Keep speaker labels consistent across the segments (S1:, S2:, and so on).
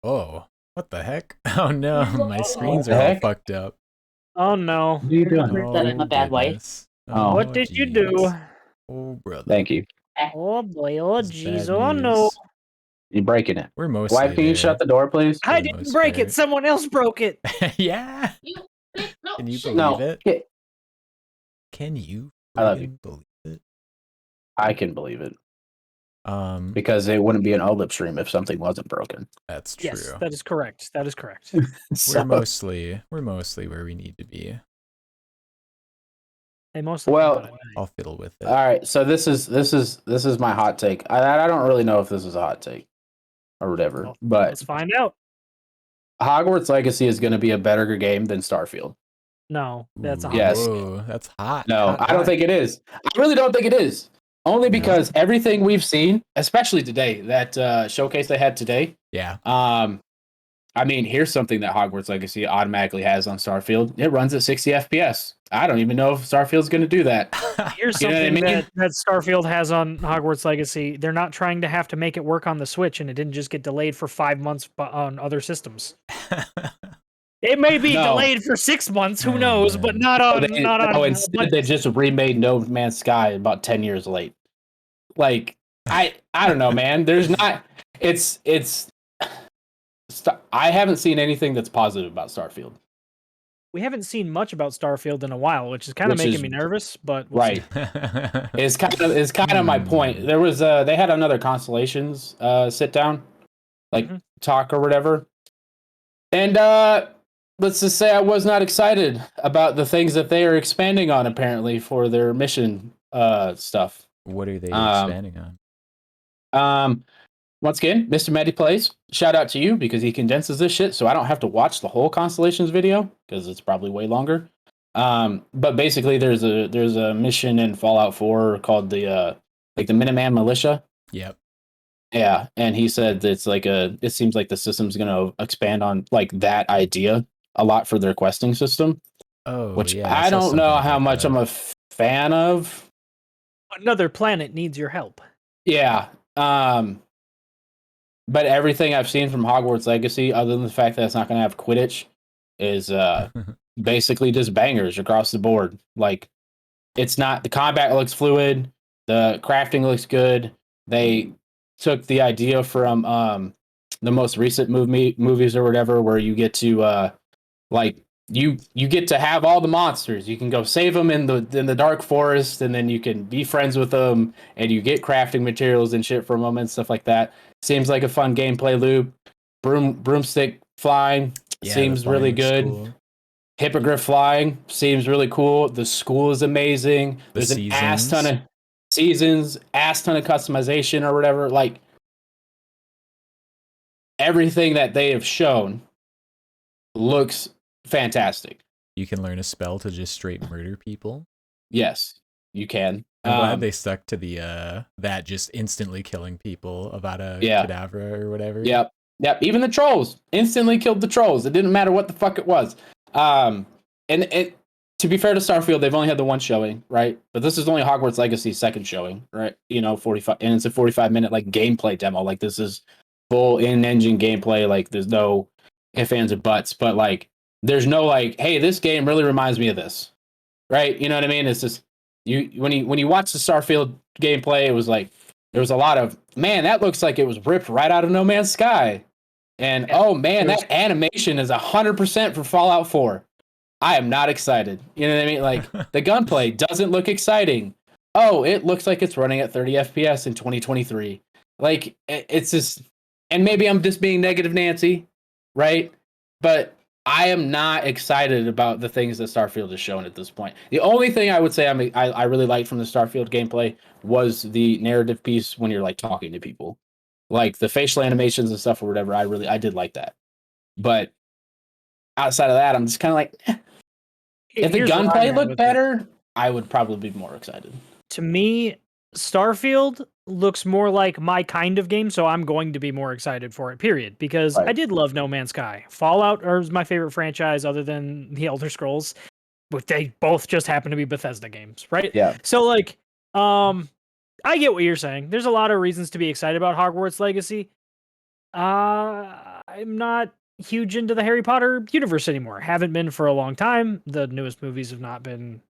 S1: Oh, what the heck? Oh no, my
S2: What
S1: screens
S2: the
S1: are all
S2: heck?
S1: fucked up.
S3: Oh no.
S2: What are you doing?
S4: That in
S1: Oh
S4: a bad way.
S1: goodness.
S2: Oh.
S3: What
S1: Oh
S3: did you do?
S1: jeez. Oh brother.
S2: Thank you.
S3: Oh boy, oh
S1: This is
S3: jeez,
S1: bad
S3: oh no.
S1: news.
S2: You're breaking it.
S1: We're
S2: Wife,
S1: mostly
S2: can you
S1: there
S2: shut the door, please?
S3: I
S1: the
S3: didn't
S1: most
S3: break
S1: part.
S3: it, someone else broke it.
S1: Yeah.
S4: You no
S1: Can you
S4: shit.
S1: believe
S2: No.
S1: it?
S2: Get-
S1: Can you
S2: I love you.
S1: friggin' believe it?
S2: I can believe it.
S1: Because
S2: Because it wouldn't be an OLIP stream if something wasn't broken.
S1: that's true.
S3: Yes, that is correct. That is correct.
S2: So,
S1: We're mostly where we need to be.
S3: They mostly
S2: Well,
S3: come out at night.
S1: I'll fiddle with it.
S2: all right. So this is my hot take. I don't really know if this is a hot take or whatever,
S3: Well,
S2: but
S3: let's find out.
S2: Hogwarts Legacy is going to be a better game than Starfield.
S3: No, that's a
S1: Ooh,
S3: hot
S2: Yes.
S1: Whoa, that's hot.
S2: No,
S1: hot,
S2: I don't
S1: hot.
S2: think it is. I really don't think it is. Only
S1: No?
S2: because everything we've seen, especially today, that showcase they had today.
S1: Yeah.
S2: I mean, here's something that Hogwarts Legacy automatically has on Starfield. It runs at 60 FPS. I don't even know if Starfield's going to do that.
S3: Here's
S2: You know what I
S3: something
S2: mean?
S3: that Starfield has on Hogwarts Legacy. They're not trying to have to make it work on the Switch, and it didn't just get delayed for 5 months on other systems. It may be
S2: No.
S3: delayed for 6 months, who
S1: Oh,
S3: knows,
S1: man.
S3: but not on.
S2: Instead they just remade No Man's Sky about 10 years late. Like, I don't know, man. There's not. It's. I haven't seen anything that's positive about Starfield.
S3: We haven't seen much about Starfield in a while, which is kind of
S2: Which
S3: making
S2: is-
S3: me nervous. But we'll see.
S2: Right. It's kind of my point. There was they had another Constellations sit down, like
S3: Mhm.
S2: talk or whatever, and let's just say I was not excited about the things that they are expanding on apparently for their mission stuff.
S1: What are they
S2: Um,
S1: expanding on?
S2: Once again, Mr. Matty Plays, shout out to you because he condenses this shit so I don't have to watch the whole Constellations video because it's probably way longer. But basically there's a mission in Fallout 4 called the Minuteman Militia.
S1: Yep.
S2: Yeah, and he said that it seems like the system's gonna expand on like that idea a lot for their questing system.
S1: Oh,
S2: Which
S1: yeah.
S2: I
S1: saw
S2: don't know
S1: something
S2: how
S1: about
S2: much
S1: that.
S2: I'm a fan of.
S3: Another planet needs your help.
S2: Yeah. But everything I've seen from Hogwarts Legacy, other than the fact that it's not going to have Quidditch, is basically just bangers across the board. Like, it's not, the combat looks fluid, the crafting looks good. They took the idea from the most recent movies or whatever, where you get to you get to have all the monsters. You can go save them in the dark forest, and then you can be friends with them, and you get crafting materials and shit from them and stuff like that. Seems like a fun gameplay loop. Broomstick flying
S1: Yeah,
S2: seems
S1: the
S2: really
S1: flying
S2: good.
S1: looks cool.
S2: Hippogriff flying seems really cool. The school is amazing.
S1: The
S2: There's an ass
S1: seasons.
S2: ton of seasons, ass ton of customization or whatever. Like everything that they have shown looks fantastic.
S1: You can learn a spell to just straight murder people.
S2: Yes, you can.
S1: I'm glad they stuck to the that just instantly killing people about a
S2: Yeah.
S1: cadavra or whatever.
S2: Yep. Even the trolls instantly killed the trolls. It didn't matter what the fuck it was. And it, to be fair to Starfield, they've only had the one showing, right? But this is only Hogwarts Legacy's second showing, right? 45, and it's a 45-minute like gameplay demo. Like this is full in-engine gameplay. Like there's no ifs, ands, or buts. But like there's no like, hey, this game really reminds me of this, right? You know what I mean? It's just when you watch the Starfield gameplay, it was like there was a lot of, man, that looks like it was ripped right out of No Man's Sky. And
S3: Yeah,
S2: oh man,
S3: it was-
S2: that animation is 100% for Fallout 4. I am not excited. You know what I mean? Like the gunplay doesn't look exciting. Oh, it looks like it's running at 30 FPS in 2023. Like it's just, and maybe I'm just being negative Nancy, right? But I am not excited about the things that Starfield has shown at this point. The only thing I would say I really liked from the Starfield gameplay was the narrative piece when you're like talking to people, like the facial animations and stuff or whatever. I did like that, but outside of that, I'm just kind of like, if the
S3: Here's where I'm
S2: gunplay
S3: at
S2: looked
S3: with it.
S2: better, I would probably be more excited.
S3: To me, Starfield looks more like my kind of game, so I'm going to be more excited for it, period. Because
S2: Right.
S3: I did love No Man's Sky. Fallout is my favorite franchise other than the Elder Scrolls, but they both just happen to be Bethesda games, right?
S2: Yeah.
S3: So like, I get what you're saying. There's a lot of reasons to be excited about Hogwarts Legacy. I'm not huge into the Harry Potter universe anymore. Haven't been for a long time. The newest movies have not been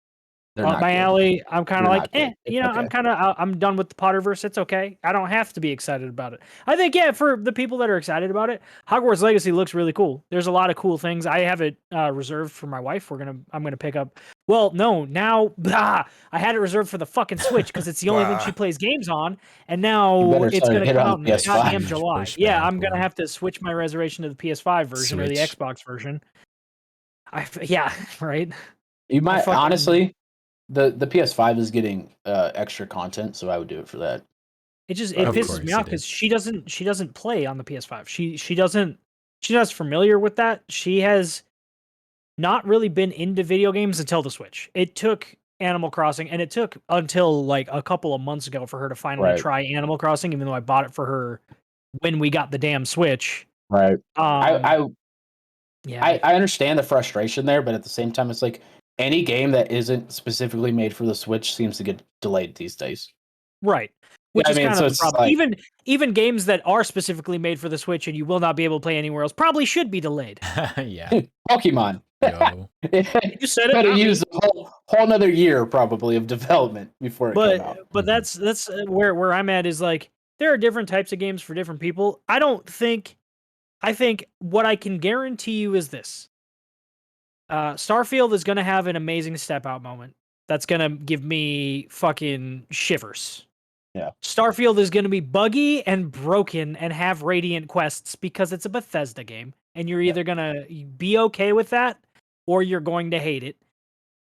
S2: They're
S3: up
S2: not
S3: my
S2: good.
S3: alley. I'm kind
S2: They're
S3: of like,
S2: not good. It's
S3: I'm
S2: okay.
S3: kind of, I'm done with the Potterverse. It's okay. I don't have to be excited about it. I think, yeah, for the people that are excited about it, Hogwarts Legacy looks really cool. There's a lot of cool things. I have it reserved for my wife. I'm gonna pick up. Well, no, now, I had it reserved for the fucking Switch because it's the only thing she plays games on, and
S2: You
S3: now
S2: better
S3: it's
S2: start
S3: gonna
S2: hit
S3: come
S2: on
S3: out
S2: the
S3: in
S2: PS5.
S3: goddamn
S1: Huge
S3: July. Yeah,
S1: pushback,
S3: I'm gonna
S1: yeah.
S3: have to switch my reservation to the PS5 version or the
S1: Switch.
S3: Xbox version. Yeah, right.
S2: You might
S3: fucking-
S2: honestly, the PS5 is getting extra content, so I would do it for that.
S3: It
S1: Of
S3: pisses
S1: course
S3: me off
S1: it
S3: because
S1: is.
S3: she doesn't play on the PS5. She's not familiar with that. She has not really been into video games until the Switch. It took Animal Crossing, and it took until like a couple of months ago for her to finally
S2: Right.
S3: try Animal Crossing, even though I bought it for her when we got the damn Switch.
S2: Right.
S3: Yeah.
S2: I understand the frustration there, but at the same time, it's like any game that isn't specifically made for the Switch seems to get delayed these days.
S3: Right. Which
S2: I
S3: is
S2: mean,
S3: kind
S2: so
S3: of the
S2: it's
S3: problem.
S2: like-
S3: Even games that are specifically made for the Switch and you will not be able to play anywhere else probably should be delayed.
S1: Yeah.
S2: Pokemon.
S1: Yo.
S3: You said it.
S2: Better
S3: not me.
S2: use a whole another year probably of development before it came out.
S3: But that's where I'm at is like there are different types of games for different people. I think what I can guarantee you is this. Starfield is going to have an amazing step out moment. That's going to give me fucking shivers.
S2: Yeah.
S3: Starfield is going to be buggy and broken and have radiant quests because it's a Bethesda game and you're either going to be okay with that or you're going to hate it.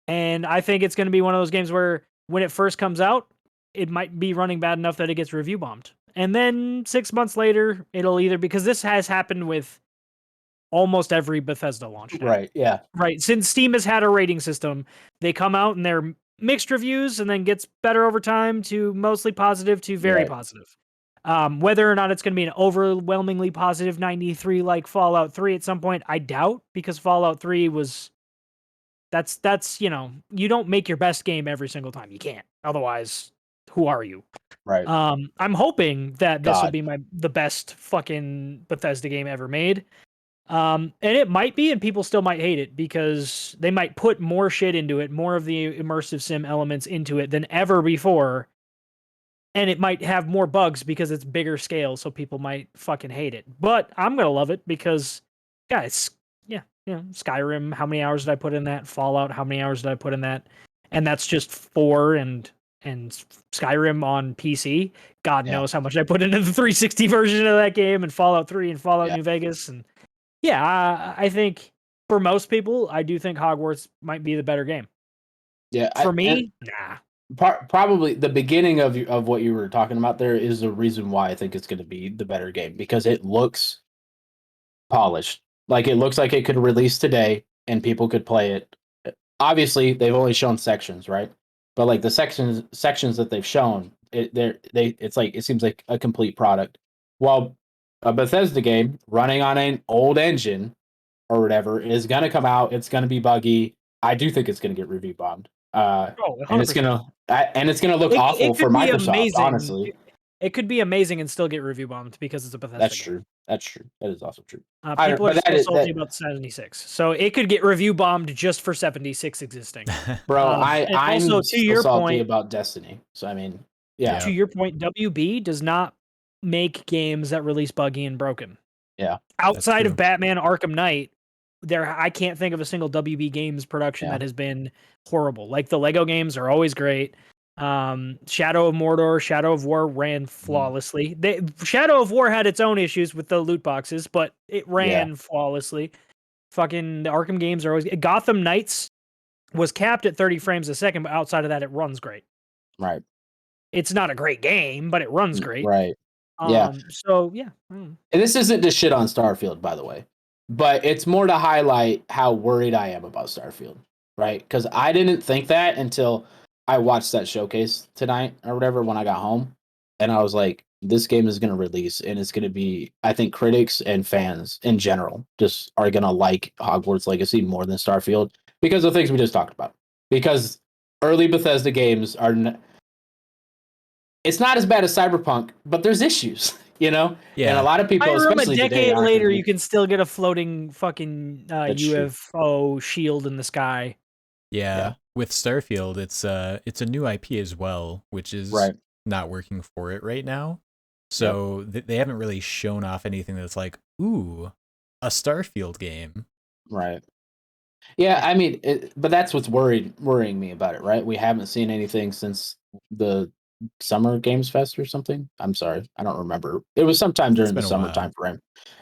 S3: And I think it's going to be one of those games where when it first comes out, it might be running bad enough that it gets review bombed. And then 6 months later, it'll either, because this has happened with almost every Bethesda launch now.
S2: Right. Yeah.
S3: Right. Since Steam has had a rating system, they come out and they're mixed reviews and then gets better over time to mostly positive to very
S2: Right.
S3: positive. Whether or not it's going to be an overwhelmingly positive 93 like Fallout 3 at some point, I doubt, because Fallout 3 was that's you don't make your best game every single time. You can't. Otherwise, who are you?
S2: Right.
S3: I'm hoping that this will
S2: God.
S3: be the best fucking Bethesda game ever made. And it might be, and people still might hate it because they might put more shit into it, more of the immersive sim elements into it than ever before. And it might have more bugs because it's bigger scale, so people might fucking hate it. But I'm gonna love it because, guys, Skyrim, how many hours did I put in that? Fallout, how many hours did I put in that? And that's just 4 and Skyrim on PC. God knows how much I put into the 360 version of that game, and Fallout 3 and Fallout New Vegas. And I think for most people, I do think Hogwarts might be the better game.
S2: Yeah.
S3: For me, nah.
S2: Probably the beginning of what you were talking about there is the reason why I think it's going to be the better game, because it looks polished. Like, it looks like it could release today and people could play it. Obviously, they've only shown sections, right? But like the sections that they've shown, it seems like a complete product. While a Bethesda game running on an old engine or whatever is going to come out, it's going to be buggy. I do think it's going to get review bombed. And it's gonna look awful for Microsoft. Honestly,
S3: it could be amazing and still get review bombed because it's a Bethesda game.
S2: true. That's true. That is also true.
S3: People are still salty about 76, so it could get review bombed just for 76 existing.
S2: Bro, I'm
S3: also,
S2: to your salty about Destiny. So I mean, yeah.
S3: To your point, WB does not make games that release buggy and broken.
S2: Yeah.
S3: Outside of Batman Arkham Knight, I can't think of a single WB Games production that has been horrible. Like the Lego games are always great. Shadow of Mordor, Shadow of War ran flawlessly. Shadow of War had its own issues with the loot boxes, but it ran flawlessly. Fucking the Arkham games are always. Gotham Knights was capped at 30 frames a second, but outside of that, it runs great.
S2: Right.
S3: It's not a great game, but it runs great.
S2: Right.
S3: So yeah.
S2: And this isn't to shit on Starfield, by the way, but it's more to highlight how worried I am about Starfield, right? Because I didn't think that until I watched that showcase tonight or whatever when I got home, and I was like, this game is going to release, and it's going to be, I think critics and fans in general just are going to like Hogwarts Legacy more than Starfield because of things we just talked about. Because early Bethesda games are... It's not as bad as Cyberpunk, but there's issues. you know. And
S1: Yeah.
S2: a lot of people,
S3: Skyrim, a
S2: especially today,
S3: decade
S2: aren't
S3: later,
S2: gonna
S3: you can still get a floating fucking
S2: That's true.
S3: UFO shield in the sky.
S1: Yeah.
S2: Yeah.
S1: With Starfield, it's a new IP as well, which is
S2: Right.
S1: not working for it right now. So they haven't really shown off anything that's like, ooh, a Starfield game.
S2: Right. Yeah, I mean, but that's what's worrying me about it, right? We haven't seen anything since the Summer Games Fest or something. I'm sorry, I don't remember. It was sometime during the
S1: been a while.
S2: summertime frame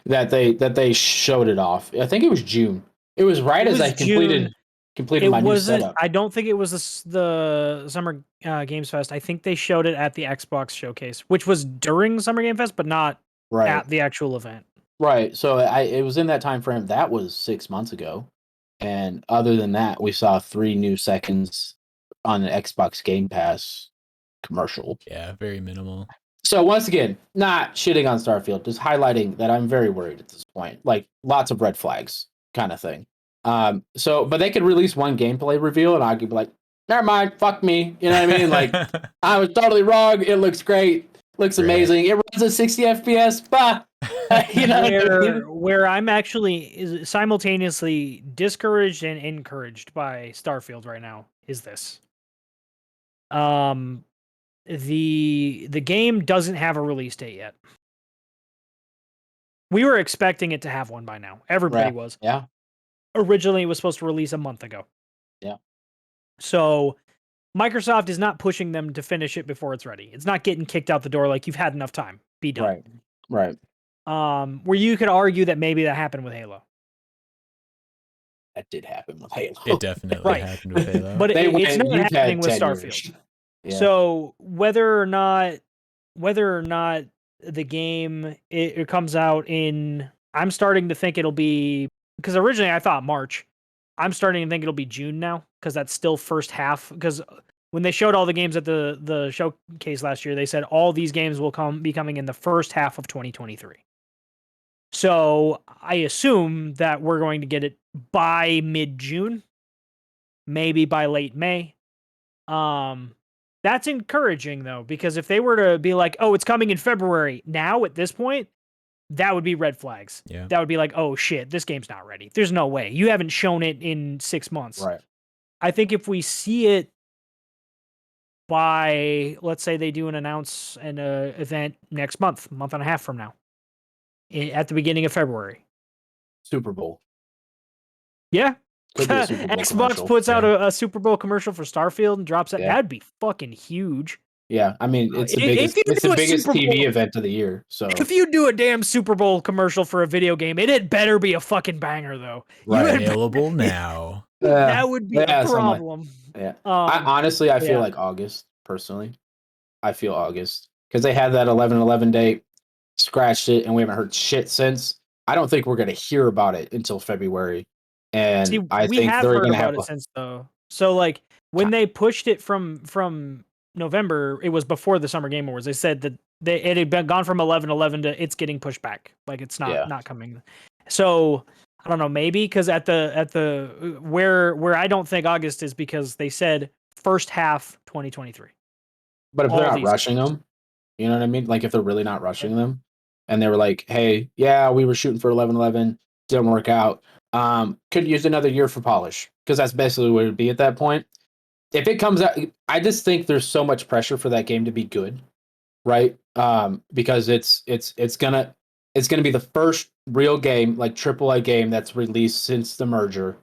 S2: that they showed it off. I think it was June. It was right
S3: It
S2: as
S3: was
S2: I completed
S3: It
S2: my new
S3: wasn't.
S2: setup.
S3: I don't think it was the Summer Games Fest. I think they showed it at the Xbox showcase, which was during Summer Game Fest, but not
S2: Right.
S3: at the actual event.
S2: Right. So it was in that time frame. That was 6 months ago. And other than that, we saw 3 new seconds on the Xbox Game Pass commercial.
S1: Yeah, very minimal.
S2: So once again, not shitting on Starfield, just highlighting that I'm very worried at this point. Like lots of red flags kind of thing. But they could release one gameplay reveal and I could be like, never mind, fuck me. You know what I mean? Like I was totally wrong. It looks great. Looks amazing. It runs at 60 FPS. Bah! You know
S3: where I'm actually simultaneously discouraged and encouraged by Starfield right now is this. The game doesn't have a release date yet. We were expecting it to have one by now. Everybody was.
S2: Yeah.
S3: Originally, it was supposed to release a month ago.
S2: Yeah.
S3: So Microsoft is not pushing them to finish it before it's ready. It's not getting kicked out the door like you've had enough time. Be done.
S2: Right.
S3: Where you could argue that maybe that happened with Halo.
S2: That did happen with Halo.
S1: It definitely happened with Halo.
S3: But it's not happening with Starfield.
S2: Yeah.
S3: So whether or not the game it comes out in, I'm starting to think it'll be, because originally I thought March. I'm starting to think it'll be June now, because that's still first half. Because when they showed all the games at the showcase last year, they said all these games will be coming in the first half of 2023. So I assume that we're going to get it by mid-June, maybe by late May. That's encouraging though, because if they were to be like, "Oh, it's coming in February," now at this point, that would be red flags.
S1: Yeah.
S3: That would be like, "Oh shit, this game's not ready. There's no way. You haven't shown it in 6 months."
S2: Right.
S3: I think if we see it by, let's say they do an event next month and a half from now, at the beginning of February.
S2: Super Bowl.
S3: Yeah.
S2: Could be a Super Bowl
S3: Xbox
S2: commercial.
S3: puts out a Super Bowl commercial for Starfield and drops it.
S2: Yeah.
S3: That'd be fucking huge.
S2: Yeah, I mean it's the
S3: If
S2: biggest
S3: you do a
S2: biggest
S3: Super
S2: TV
S3: Bowl-
S2: event of the year. So
S3: If you do a damn Super Bowl commercial for a video game, it had better be a fucking banger though.
S2: Right.
S1: Available now.
S3: That would be a
S2: something like-
S3: problem.
S2: yeah. I feel
S3: yeah.
S2: like August, personally. I feel August. Because they had that 11/11 date, scratched it, and we haven't heard shit since. I don't think we're gonna hear about it until February. And
S3: See,
S2: I
S3: we
S2: think
S3: have
S2: they're
S3: heard
S2: gonna
S3: about
S2: have
S3: it since though. So like when they pushed it from November, it was before the Summer Game Awards. They said that it had been gone from 11/11 to it's getting pushed back. Like it's not coming. So I don't know, maybe because at the where I don't think August is, because they said first half 2023.
S2: But if
S3: all
S2: they're not
S3: these
S2: rushing them, you know what I mean? Like if they're really not rushing them, and they were like, "Hey, yeah, we were shooting for 11/11, didn't work out. Could use another year for polish," because that's basically what it'd be at that point. If it comes out, I just think there's so much pressure for that game to be good, right? Because it's gonna be the first real game, like AAA game, that's released since the merger,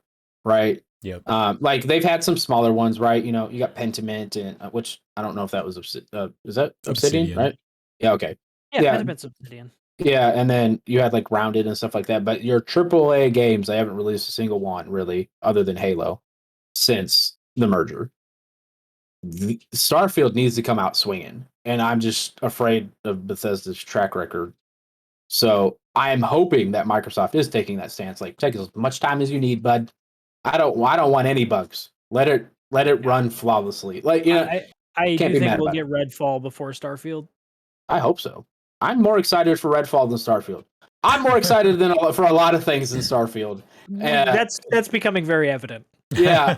S2: right?
S1: Yep.
S2: Like they've had some smaller ones, right? You know, you got Pentiment, and which I don't know if that was is that Obsidian, right? Yeah, okay.
S3: Yeah, Pentiment's Obsidian.
S2: Yeah, and then you had like Rounded and stuff like that. But your AAA games, they haven't released a single one really, other than Halo, since the merger. Starfield needs to come out swinging, and I'm just afraid of Bethesda's track record. So I am hoping that Microsoft is taking that stance. Like, take as much time as you need, bud. I don't want any bugs. Let it run flawlessly. Like, you know,
S3: I
S2: can't
S3: do
S2: be
S3: think
S2: mad
S3: we'll
S2: about
S3: get Redfall before Starfield.
S2: I hope so. I'm more excited for Redfall than Starfield. I'm more excited for a lot of things than Starfield.
S3: That's becoming very evident.
S2: Yeah,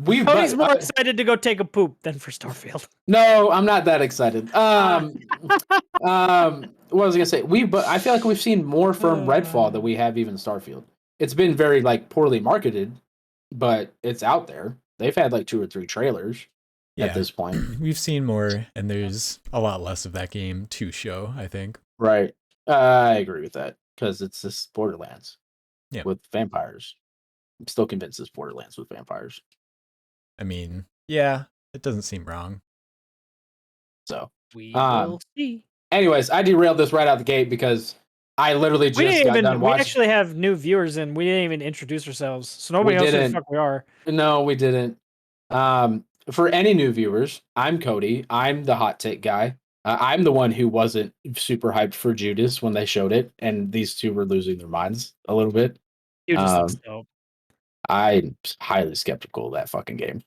S3: Cody's more excited to go take a poop than for Starfield.
S2: No, I'm not that excited. What was I gonna say? But I feel like we've seen more from Redfall than we have even Starfield. It's been very like poorly marketed, but it's out there. They've had like 2 or 3 trailers at this point.
S1: We've seen more, and there's a lot less of that game to show, I think.
S2: Right. I agree with that because it's this Borderlands with vampires. I'm still convinced it's Borderlands with vampires.
S1: I mean, yeah, it doesn't seem wrong.
S2: So
S3: we will see.
S2: Anyways, I derailed this right out the gate because I literally just got done watching.
S3: We actually have new viewers and we didn't even introduce ourselves, so nobody knows who the fuck we are.
S2: No, we didn't. For any new viewers, I'm Cody. I'm the hot take guy. I'm the one who wasn't super hyped for Judas when they showed it, and these two were losing their minds a little bit.
S3: You just looks dope.
S2: I'm highly skeptical of that fucking game.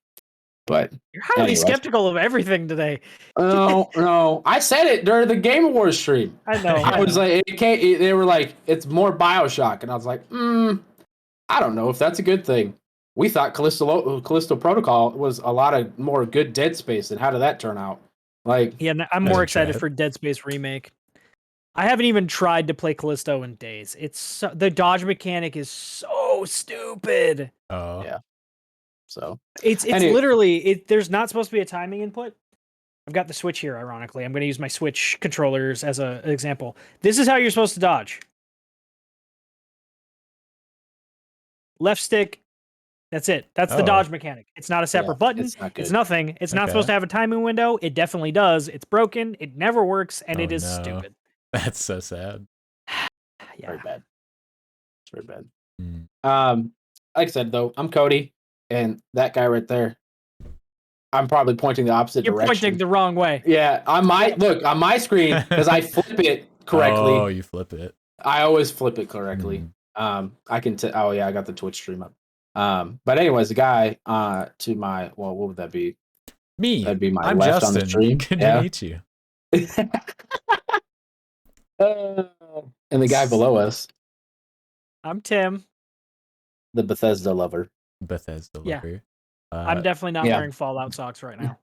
S2: But
S3: you're highly skeptical of everything today.
S2: No. I said it during the Game Awards stream.
S3: I know.
S2: I was like, they were like, it's more BioShock. And I was like, I don't know if that's a good thing. We thought Callisto Protocol was a lot of more good Dead Space. And how did that turn out? Like,
S3: yeah, I'm more excited for Dead Space remake. I haven't even tried to play Callisto in days. It's the dodge mechanic is so stupid.
S1: Oh
S2: yeah. So
S3: it's literally there's not supposed to be a timing input. I've got the Switch here, ironically. I'm going to use my Switch controllers as an example. This is how you're supposed to dodge. Left stick. That's it. That's the dodge mechanic. It's not a separate button. It's nothing. It's not supposed to have a timing window. It definitely does. It's broken. It never works, and it is stupid.
S1: That's so sad.
S2: Yeah. Very bad. It's very bad. Like I said, though, I'm Cody. And that guy right there, I'm probably pointing the opposite direction.
S3: You're pointing the wrong way.
S2: Yeah, on my screen, because I flip it correctly.
S1: Oh, you flip it.
S2: I always flip it correctly. I can oh yeah, I got the Twitch stream up. But anyways, the guy to my what would that be?
S1: Me.
S2: That'd be my
S1: I'm
S2: left
S1: Justin.
S2: on the stream.
S1: Good to meet you.
S2: And the guy below us.
S3: I'm Tim.
S2: The Bethesda lover.
S1: Bethesda lover.
S3: I'm definitely not wearing Fallout socks right now.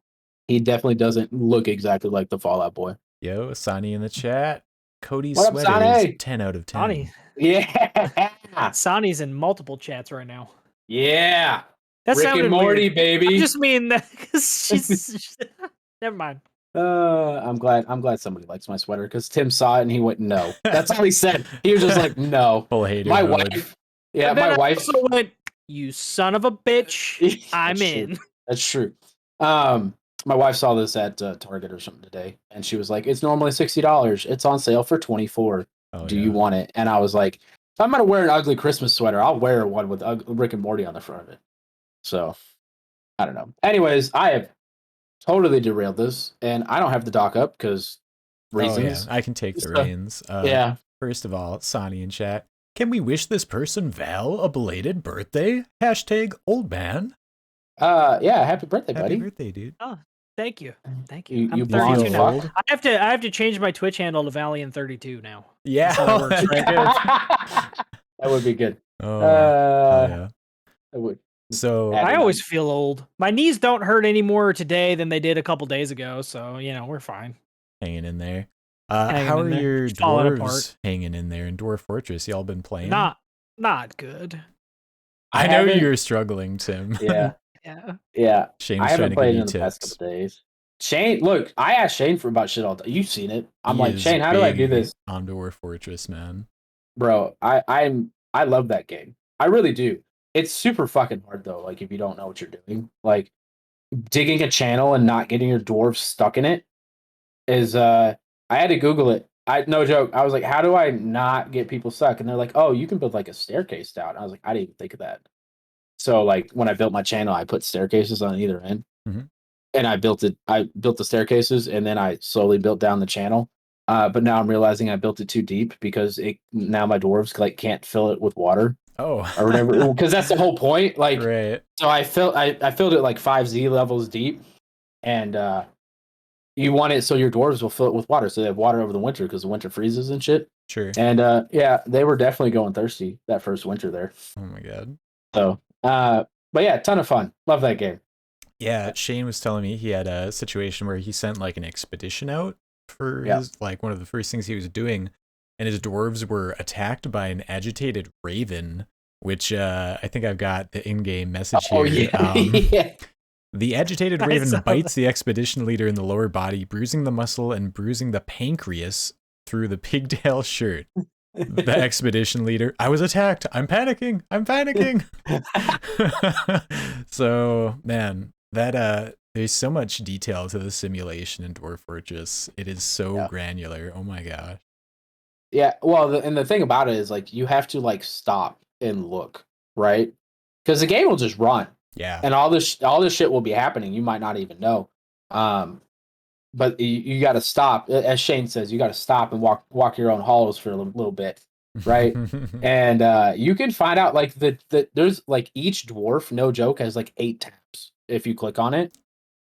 S2: He definitely doesn't look exactly like the Fallout boy.
S1: Yo, Sonny in the chat. Cody's
S2: what
S1: sweater
S2: up,
S1: is 10 out of 10.
S3: Sonny.
S2: Yeah.
S3: Sonny's in multiple chats right now.
S2: Yeah.
S3: That
S2: Rick and Morty,
S3: weird.
S2: baby.
S3: I just mean that because she's never mind.
S2: I'm glad somebody likes my sweater because Tim saw it and he went, no. That's all he said. He was just like, no.
S1: Full hater
S2: my
S1: mode.
S2: wife. Yeah, my wife
S3: also went, you son of a bitch. I'm in.
S2: That's true. My wife saw this at Target or something today, and she was like, "It's normally $60. It's on sale for $24. Do you want it?" And I was like, "If I'm gonna wear an ugly Christmas sweater, I'll wear one with Rick and Morty on the front of it." So, I don't know. Anyways, I have totally derailed this, and I don't have the doc up because reasons.
S1: I can take the reins.
S2: Yeah.
S1: First of all, Sonny in chat. Can we wish this person Val a belated birthday? #old man.
S2: Yeah, happy birthday, buddy.
S1: Happy birthday, dude.
S3: Oh, thank you. Thank you.
S2: You
S3: I'm 32 now.
S2: fuck.
S3: I have to change my Twitch handle to Valiant32 now.
S1: Yeah.
S3: That's how that works, right?
S2: That would be good.
S1: Oh,
S2: yeah. It would.
S1: So
S3: I always feel old. My knees don't hurt any more today than they did a couple days ago, so we're fine.
S1: Hanging in there. How are your dwarves hanging in there in Dwarf Fortress? Y'all been playing?
S3: Not good.
S1: I know you're struggling, Tim.
S2: Yeah.
S3: Yeah.
S1: Shane's
S2: I haven't played in the
S1: tips.
S2: past couple days. Shane, look, I asked Shane for about shit all day. You've seen it. I'm like, Shane, how do I do this?
S1: On Dwarf Fortress, man.
S2: Bro, I love that game. I really do. It's super fucking hard though. Like if you don't know what you're doing, like digging a channel and not getting your dwarves stuck in it is. I had to Google it. No joke. I was like, how do I not get people stuck? And they're like, oh, you can build like a staircase down. And I was like, I didn't even think of that. So like when I built my channel, I put staircases on either end, and I built the staircases, and then I slowly built down the channel. But now I'm realizing I built it too deep because now my dwarves like can't fill it with water.
S1: Oh,
S2: or whatever, because that's the whole point. Like,
S1: right.
S2: So I filled it like 5Z levels deep, and you want it so your dwarves will fill it with water, so they have water over the winter because the winter freezes and shit.
S1: Sure.
S2: And yeah, they were definitely going thirsty that first winter there.
S1: Oh my god.
S2: So, But yeah, ton of fun. Love that game.
S1: Yeah, Shane was telling me he had a situation where he sent like an expedition out for
S2: Yeah.
S1: his like one of the first things he was doing, and his dwarves were attacked by an agitated raven, which I think I've got the in-game message here.
S2: Oh yeah. Yeah.
S1: The agitated
S3: I
S1: raven
S3: saw
S1: bites the expedition leader in the lower body, bruising the muscle and bruising the pancreas through the pigtail shirt. The expedition leader, I was attacked. I'm panicking. I'm panicking. So, man, that there's so much detail to the simulation in Dwarf Fortress. It is so
S2: Yeah.
S1: granular. Oh my gosh.
S2: Yeah, well, and the thing about it is like you have to like stop and look, right? Because the game will just run,
S1: Yeah.
S2: and all this shit will be happening. You might not even know. But you got to stop, as Shane says. You got to stop and walk your own halls for a little bit, right? And you can find out like that. There's like each dwarf, no joke, has like 8 tabs if you click on it,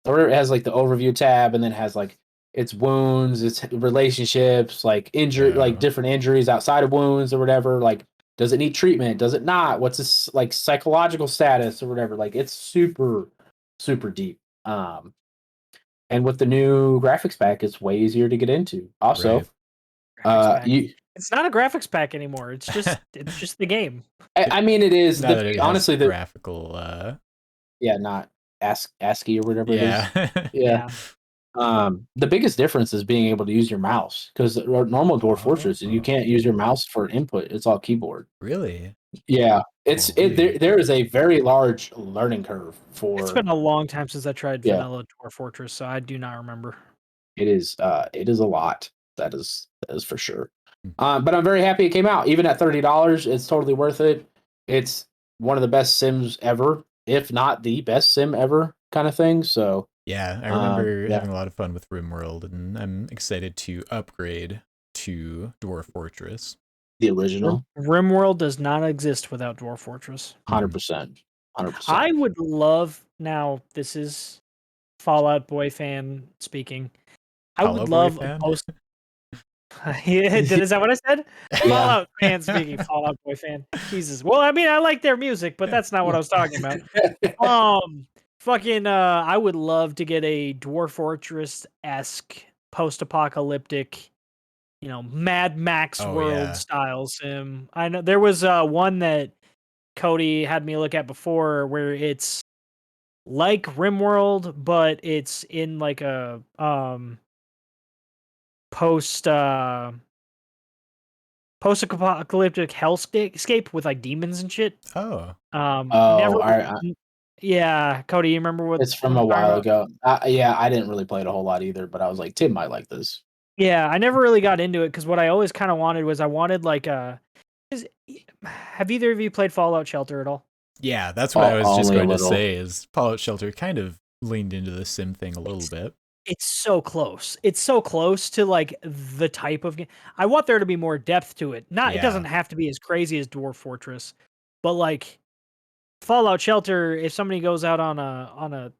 S2: or it has like the overview tab, and then has like its wounds, its relationships, like injury, like
S1: Oh.
S2: different injuries outside of wounds or whatever. Like, does it need treatment? Does it not? What's its like psychological status or whatever? Like, it's super, super deep. And with the new graphics pack, it's way easier to get into. Also,
S1: Right.
S3: Graphics pack.
S2: you,
S3: It's not a graphics pack anymore. It's just the game.
S2: I mean, it is
S1: Now that it has
S2: honestly the
S1: graphical
S2: yeah, not ASCII or whatever it is.
S1: yeah.
S2: Yeah. The biggest difference is being able to use your mouse because normal Dwarf Fortress, you
S1: Oh.
S2: can't use your mouse for input. It's all keyboard.
S1: Really?
S2: Yeah, it's
S1: Holy.
S2: there is a very large learning curve for.
S3: It's been a long time since I tried
S2: Yeah.
S3: vanilla Dwarf Fortress, so I do not remember.
S2: It is a lot. That is for sure.
S1: Hmm.
S2: But I'm very happy it came out. Even at $30, it's totally worth it. It's one of the best Sims ever, if not the best Sim ever, kind of thing. So
S1: Yeah, I remember
S2: yeah.
S1: having a lot of fun with RimWorld, and I'm excited to upgrade to Dwarf Fortress.
S2: The original,
S3: RimWorld does not exist without Dwarf Fortress.
S2: 100%, 100%.
S3: I would love now. This is Fallout Boy fan speaking. I
S1: Fall
S3: would
S1: Out Boy
S3: love a
S1: fan?
S3: post. Yeah, is that what I said?
S2: Yeah.
S3: Fallout fan speaking. Fallout Boy fan. Jesus. Well, I mean, I like their music, but that's not what I was talking about. Fucking. I would love to get a Dwarf Fortress-esque post-apocalyptic, Mad Max
S1: Oh,
S3: world
S1: yeah.
S3: style sim. I know there was one that Cody had me look at before where it's like RimWorld, but it's in like a post post-apocalyptic hellscape with like demons and shit.
S1: Oh.
S2: Oh,
S3: Yeah, Cody, you remember what
S2: it's from
S3: I'm
S2: a
S3: talking
S2: while
S3: about?
S2: ago. Yeah, I didn't really play it a whole lot either, but I was like, Tim might like this.
S3: Yeah, I never really got into it because what I always kind of wanted was I wanted like have either of you played Fallout Shelter at all?
S1: Yeah, that's what I was just
S2: Only a
S1: going to
S2: little.
S1: say is Fallout Shelter kind of leaned into the sim thing a little bit.
S3: It's so close. It's so close to like the type of game. I want there to be more depth to it. It
S1: Yeah.
S3: doesn't have to be as crazy as Dwarf Fortress, but like Fallout Shelter, if somebody goes out on a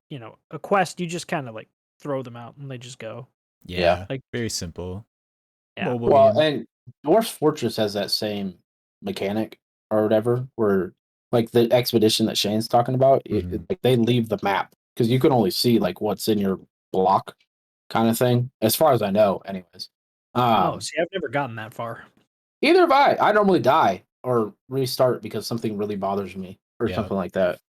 S3: a quest, you just kind of like throw them out and they just go.
S1: Yeah.
S3: Like
S1: Very simple.
S3: Yeah.
S1: Mobile
S2: Well,
S1: game.
S2: and Dwarf Fortress has that same mechanic or whatever, where like the expedition that Shane's talking about, like they leave the map because you can only see like what's in your block, kind of thing. As far as I know, anyways.
S3: See, I've never gotten that far.
S2: Either have I. I normally die or restart because something really bothers me or
S1: Yeah.
S2: something like that.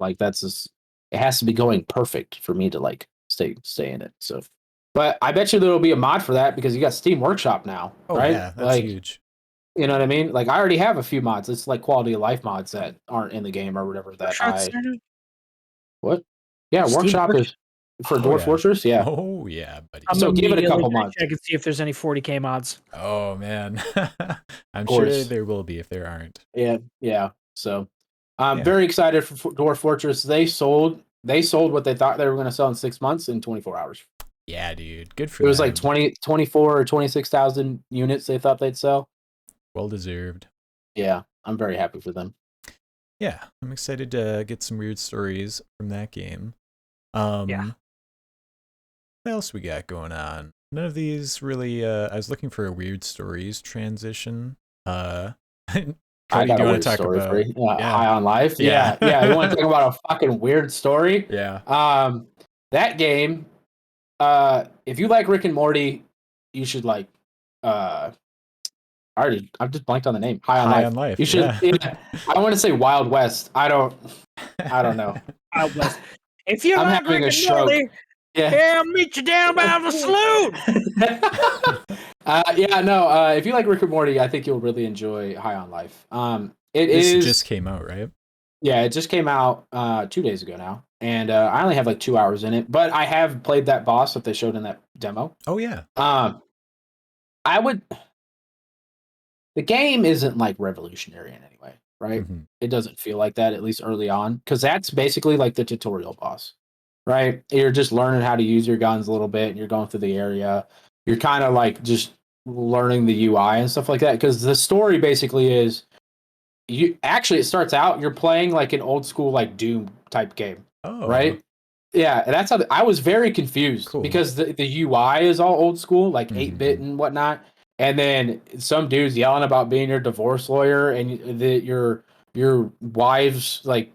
S2: Like that's just it has to be going perfect for me to like stay in it. So, but I bet you there will be a mod for that because you got Steam Workshop now,
S1: Oh,
S2: right?
S1: yeah. That's
S2: Like,
S1: huge.
S2: you know what I mean? Like I already have a few mods. It's like quality of life mods that aren't in the game or whatever that I what? Yeah,
S3: Steam
S2: Workshop
S3: Workshop?
S2: is for
S1: Oh,
S2: Dwarf
S1: yeah.
S2: Fortress. Yeah.
S1: Oh, yeah, buddy.
S3: I'm
S2: So give it a
S3: immediately
S2: couple
S3: gonna
S2: months.
S3: check and see if there's any 40K mods.
S1: Oh, man. I'm
S2: Of
S1: sure
S2: course.
S1: there will be if there aren't.
S2: Yeah. So I'm
S1: Yeah.
S2: very excited for Dwarf Fortress. They sold what they thought they were going to sell in 6 months in 24 hours.
S1: Yeah, dude. Good for
S2: It was
S1: them.
S2: like 24 or 26,000 units they thought they'd sell.
S1: Well deserved.
S2: Yeah, I'm very happy for them.
S1: Yeah, I'm excited to get some weird stories from that game.
S3: Yeah.
S1: What else we got going on? None of these really I was looking for a weird stories transition. Cody,
S2: got
S1: do
S2: a
S1: you want
S2: weird
S1: to talk
S2: story for
S1: about?
S2: you.
S1: Yeah.
S2: High on Life.
S1: Yeah.
S2: Yeah. You want to talk about a fucking weird story?
S1: Yeah.
S2: That game. If you like Rick and Morty, you should like. I've just blanked on the name. High on
S1: High
S2: Life.
S1: on Life.
S2: You should.
S1: Yeah.
S2: Yeah, I want to say Wild West. I don't know.
S3: Out west. If you
S2: I'm
S3: like
S2: having
S3: Rick
S2: a
S3: and
S2: stroke.
S3: Morty,
S2: Yeah.
S3: I'll meet you down by the saloon.
S2: If you like Rick and Morty, I think you'll really enjoy High on Life.
S1: This just came out, right?
S2: Yeah, it just came out 2 days ago now, and I only have like 2 hours in it, but I have played that boss that they showed in that demo.
S1: Oh yeah.
S2: I would. The game isn't like revolutionary in any way, right?
S1: Mhm.
S2: It doesn't feel like that, at least early on, because that's basically like the tutorial boss, right? You're just learning how to use your guns a little bit, and you're going through the area. You're kind of like just learning the UI and stuff like that, because the story basically is it starts out you're playing like an old school like Doom type game,
S1: Oh.
S2: right? Yeah, and that's how I was very confused
S1: Cool.
S2: because the UI is all old school, like 8-bit
S1: Mhm.
S2: and whatnot. And then some dudes yelling about being your divorce lawyer and that your wife's like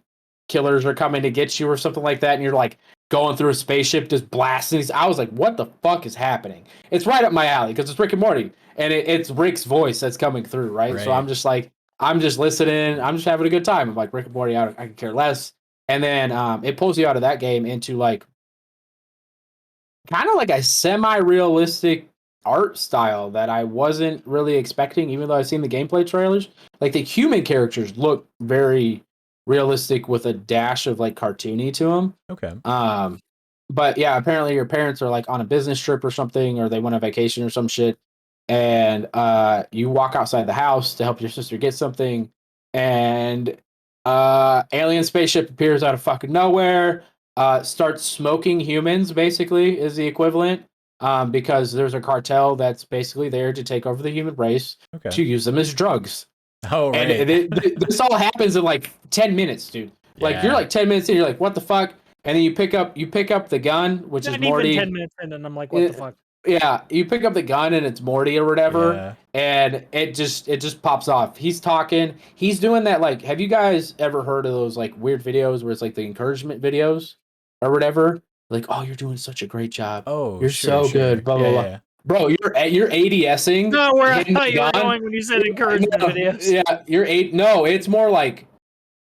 S2: killers are coming to get you or something like that, and you're like going through a spaceship just blasting these. I was like, what the fuck is happening? It's right up my alley because it's Rick and Morty, and it's Rick's voice that's coming through, right? So
S1: Right.
S2: I'm just like, I'm just listening, I'm just having a good time. I'm like, Rick and Morty, I can care less. And then it pulls you out of that game into like kind of like a semi-realistic art style that I wasn't really expecting, even though I've seen the gameplay trailers. Like the human characters look very realistic with a dash of like cartoony to them.
S1: Okay.
S2: But yeah, apparently your parents are like on a business trip or something, or they went on vacation or some shit, and you walk outside the house to help your sister get something, and alien spaceship appears out of fucking nowhere, starts smoking humans, basically is the equivalent, because there's a cartel that's basically there to take over the human race
S1: Okay.
S2: to use them as drugs.
S1: Oh right.
S2: And this all happens in like 10 minutes, dude. Like
S1: Yeah.
S2: you're like 10 minutes in, you're like, what the fuck? And then you pick up the gun, which
S3: Not
S2: is Morty.
S3: even 10 minutes in, and I'm like, what the fuck?
S2: Yeah, you pick up the gun and it's Morty or whatever,
S1: Yeah.
S2: and it just pops off. He's talking. He's doing that like. Have you guys ever heard of those like weird videos where it's like the encouragement videos or whatever? Like, oh, you're doing such a great job.
S1: Oh,
S2: You're
S1: sure,
S2: so good. Blah blah
S1: Yeah,
S2: blah.
S1: yeah.
S2: Bro, you're ADSing.
S3: No, where I
S2: hitting the
S3: thought you were
S2: gun.
S3: going when you said encouragement
S2: No,
S3: videos.
S2: Yeah, you're eight. No, it's more like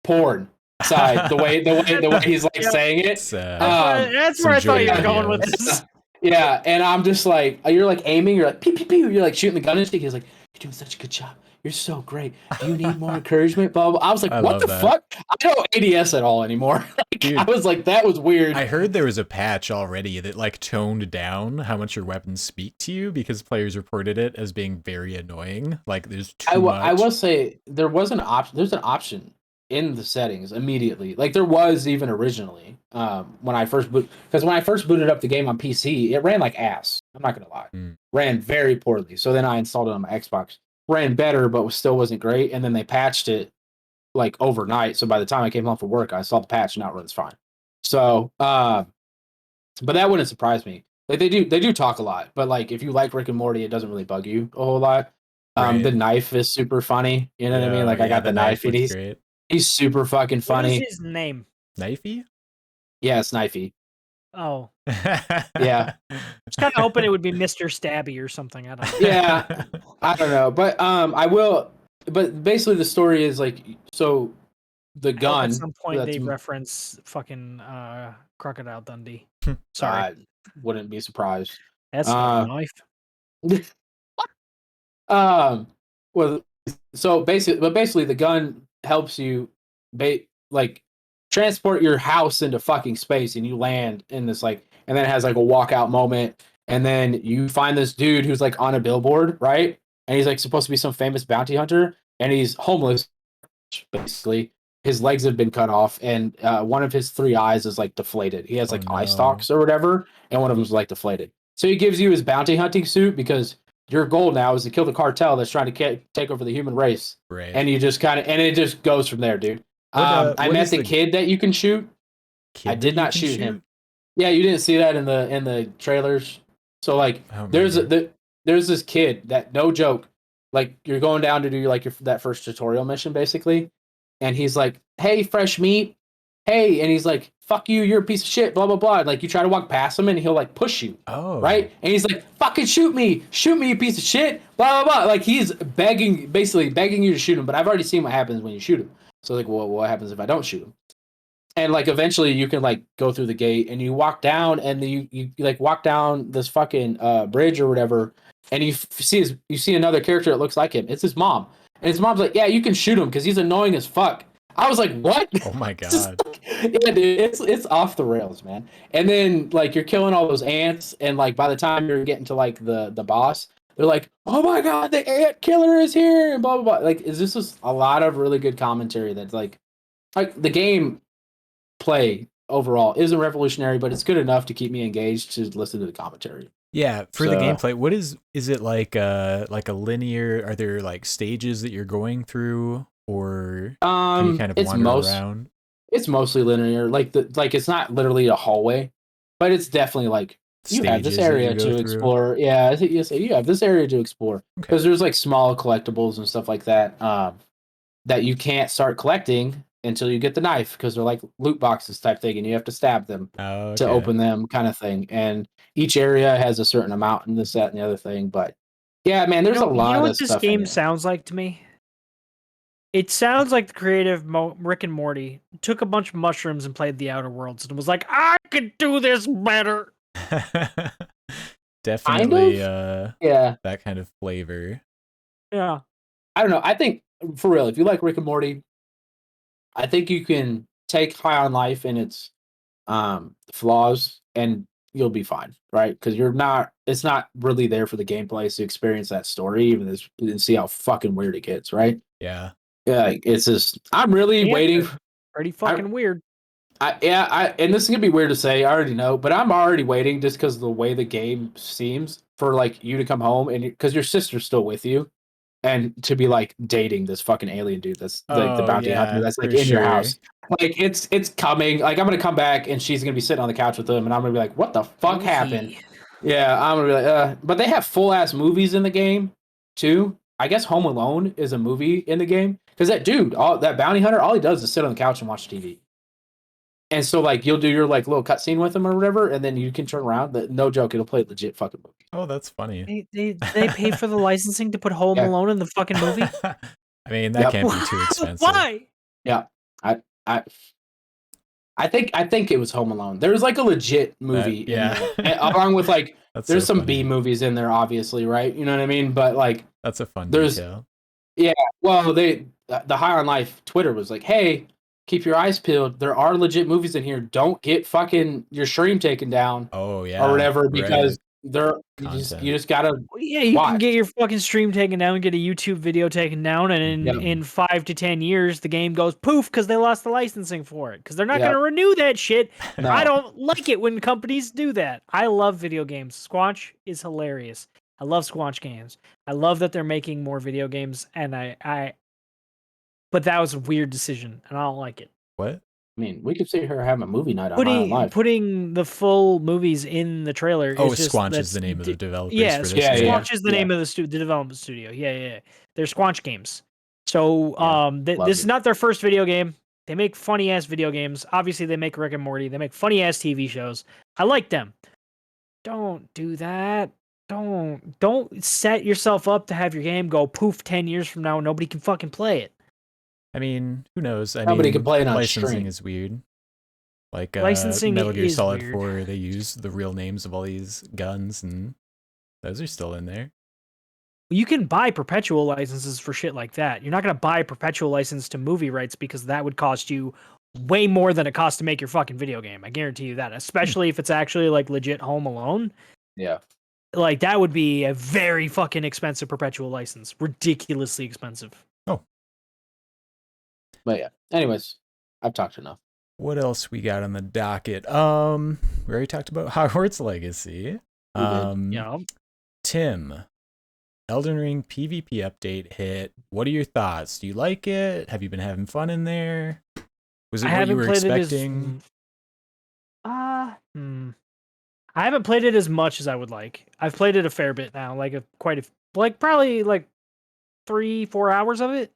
S2: porn side. The way he's like saying it.
S1: It's,
S3: That's where I
S1: some
S3: thought you were
S1: joy
S3: going with
S1: videos.
S3: this.
S2: Yeah, and I'm just like, you're like aiming, you're like pew pew pew, you're like shooting the gun and shit. He's like, you're doing such a good job. You're so great. Do you need more encouragement? Blah, blah. I was like,
S1: I
S2: what
S1: love
S2: the
S1: that.
S2: fuck? I don't ADS at all anymore.
S1: Dude.
S2: I was like, that was weird.
S1: I heard there was a patch already that like toned down how much your weapons speak to you because players reported it as being very annoying. Like there's too much.
S2: I will say there was an option. There's an option in the settings immediately. Like there was even originally when I first because when I first booted up the game on PC, it ran like ass. I'm not gonna lie, ran very poorly. So then I installed it on my Xbox, ran better, but still wasn't great. And then they patched it like overnight. So by the time I came home from work, I saw the patch and now it runs fine. So, but that wouldn't surprise me. Like they do talk a lot, but like if you like Rick and Morty, it doesn't really bug you a whole lot.
S1: Right.
S2: The knife is super funny. You know what I mean? Like I got the knife, and
S1: looks great.
S2: he's super fucking
S3: What
S2: funny.
S3: is his name?
S1: Knifey?
S2: Yeah, it's Knifey.
S3: Oh,
S2: Yeah.
S3: I was kind of hoping it would be Mr. Stabby or something. I don't know.
S2: Yeah, I don't know, but I will. But basically, the story is like so. The
S3: I hope
S2: gun.
S3: At some point,
S2: that's-
S3: they reference fucking Crocodile Dundee. Sorry,
S2: I wouldn't be surprised.
S3: that's not a knife.
S2: Well, so basically, the gun helps you, like, transport your house into fucking space, and you land in this like, and then it has like a walkout moment, and then you find this dude who's like on a billboard, right? And he's like supposed to be some famous bounty hunter, and he's homeless, basically. His legs have been cut off, and one of his 3 eyes is like deflated. He has like eye stalks or whatever, and one of them is like deflated. So he gives you his bounty hunting suit because your goal now is to kill the cartel that's trying to take over the human race.
S1: Right.
S2: And you just kind of, and it just goes from there, dude. I
S1: what
S2: met
S1: is
S2: the kid that you can shoot. I did not shoot him. Yeah, you didn't see that in the trailers. So like,
S1: Oh,
S2: there's
S1: man.
S2: there's this kid that, no joke, like you're going down to do like that first tutorial mission basically, and he's like, "Hey, fresh meat, hey," and he's like, "Fuck you, you're a piece of shit," blah blah blah. And, like you try to walk past him, and he'll like push you,
S1: Oh.
S2: right? And he's like, "Fucking shoot me, you piece of shit," blah blah blah. Like he's basically begging you to shoot him. But I've already seen what happens when you shoot him. So like, well, what happens if I don't shoot him? And like eventually you can like go through the gate and you walk down and you like walk down this fucking bridge or whatever, and you see another character that looks like him. It's his mom, and his mom's like, "Yeah, you can shoot him because he's annoying as fuck." I was like, "What?"
S1: Oh my
S2: Just
S1: god.
S2: yeah, dude, it's off the rails, man. And then like you're killing all those ants, and like by the time you're getting to like the boss, they're like, "Oh my god, the ant killer is here!" and blah blah blah. Like, is this just a lot of really good commentary that's like the game play overall isn't revolutionary, but it's good enough to keep me engaged to listen to the commentary.
S1: Yeah, for the
S2: So-
S1: gameplay, what is it like a linear, are there like stages that you're going through, or can you kind of wander around?
S2: It's mostly linear. Like it's not literally a hallway, but it's definitely like you have this
S1: Stages that
S2: area
S1: you go
S2: to
S1: through?
S2: explore. Yeah, I think you have this area to explore
S1: Okay.
S2: because there's like small collectibles and stuff like that that you can't start collecting until you get the knife because they're like loot boxes type thing, and you have to stab them
S1: Oh,
S2: to
S1: okay.
S2: open them, kind of thing. And each area has a certain amount in this, that, and the other thing. But yeah, man, there's a lot
S3: You know
S2: of
S3: what this
S2: stuff in
S3: game
S2: it.
S3: sounds like to me? It sounds like the creative Rick and Morty took a bunch of mushrooms and played the Outer Worlds and was like, I could do this better.
S1: Definitely
S2: Yeah,
S1: that kind of flavor.
S3: Yeah.
S2: I don't know. I think for real, if you like Rick and Morty, I think you can take High on Life and its flaws, and you'll be fine, right? Because it's not really there for the gameplay to experience that story, even and see how fucking weird it gets, right?
S1: Yeah.
S2: Yeah, like, it's just I'm really
S3: Yeah,
S2: waiting.
S3: Pretty fucking weird.
S2: And this is gonna be weird to say, I already know, but I'm already waiting just because of the way the game seems for like you to come home and because your sister's still with you, and to be like dating this fucking alien dude that's like the
S1: Oh,
S2: bounty hunter
S1: yeah,
S2: that's like
S1: for
S2: in your
S1: sure.
S2: house. Like it's coming. Like I'm gonna come back and she's gonna be sitting on the couch with him, and I'm gonna be like, "What the fuck happened?" Yeah, I'm gonna be like, but they have full ass movies in the game too. I guess Home Alone is a movie in the game because that dude, that bounty hunter, all he does is sit on the couch and watch TV. And so like you'll do your like little cutscene with him or whatever, and then you can turn around. But no joke, it'll play legit fucking movie.
S1: Oh, that's funny.
S3: They pay for the licensing to put Home
S2: Yeah.
S3: Alone in the fucking movie?
S1: I mean, that
S2: Yep.
S1: can't be too expensive.
S3: Why?
S2: Yeah, I think it was Home Alone. There's like a legit movie,
S1: yeah.
S2: in there, along with like
S1: That's
S2: there's
S1: so
S2: some
S1: funny.
S2: B movies in there, obviously, right? You know what I mean? But like,
S1: That's a fun
S2: there's-
S1: detail.
S2: well, the High on Life Twitter was like, hey, keep your eyes peeled. There are legit movies in here. Don't get fucking your stream taken down
S1: Oh, yeah.
S2: or whatever
S1: right.
S2: because you just gotta.
S3: Yeah, you can
S2: Watch.
S3: get your fucking stream taken down, get a YouTube video taken down, and
S2: Yep.
S3: in 5 to 10 years, the game goes poof because they lost the licensing for it. Because they're not
S2: Yep.
S3: going to renew that shit.
S2: No.
S3: I don't like it when companies do that. I love video games. Squanch is hilarious. I love Squanch games. I love that they're making more video games, and but that was a weird decision, and I don't like it.
S1: What?
S2: I mean, we could sit here and have a movie night on High on Life.
S3: Putting the full movies in the trailer.
S1: Oh,
S3: is just,
S1: Squanch is the name of the developers
S3: Yeah,
S1: for this
S2: Yeah,
S1: game.
S3: Squanch is the name of the development studio. Yeah. They're Squanch games. So
S2: Yeah,
S3: this is not their first video game. They make funny ass video games. Obviously, they make Rick and Morty. They make funny ass TV shows. I like them. Don't do that. Don't set yourself up to have your game go poof 10 years from now. Nobody can fucking play it.
S1: I mean, who knows?
S2: Nobody can play it on
S1: licensing
S2: stream.
S1: is weird. Like
S3: Licensing
S1: Metal Gear
S3: is
S1: Solid
S3: weird.
S1: 4, they use the real names of all these guns, and those are still in there.
S3: You can buy perpetual licenses for shit like that. You're not going to buy a perpetual license to movie rights because that would cost you way more than it costs to make your fucking video game. I guarantee you that, especially if it's actually like legit Home Alone.
S2: Yeah.
S3: Like that would be a very fucking expensive perpetual license. Ridiculously expensive.
S2: But yeah. Anyways, I've talked enough.
S1: What else we got on the docket? We already talked about Hogwarts Legacy.
S3: Yeah.
S1: Tim, Elden Ring PvP update hit. What are your thoughts? Do you like it? Have you been having fun in there? Was it what you were expecting?
S3: I haven't played it as much as I would like. I've played it a fair bit now, probably like 3-4 hours of it,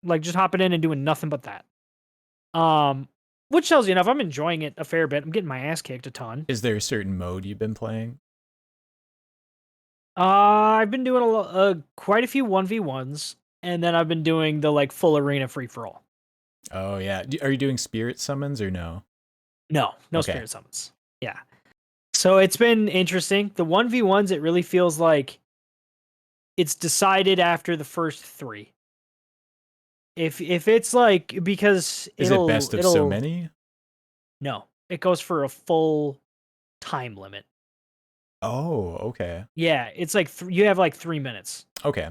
S3: like just hopping in and doing nothing but that. Which tells you enough. I'm enjoying it a fair bit. I'm getting my ass kicked a ton.
S1: Is there a certain mode you've been playing?
S3: I've been doing quite a few 1v1s, and then I've been doing the like full arena free for all.
S1: Oh yeah. Are you doing spirit summons or no?
S3: No
S1: Okay.
S3: spirit summons. Yeah. So it's been interesting. The 1v1s, it really feels like it's decided after the first 3. If it's like, because
S1: Is it best of so many?
S3: No, it goes for a full time limit.
S1: Oh, okay.
S3: Yeah, it's like you have like 3 minutes,
S1: Okay.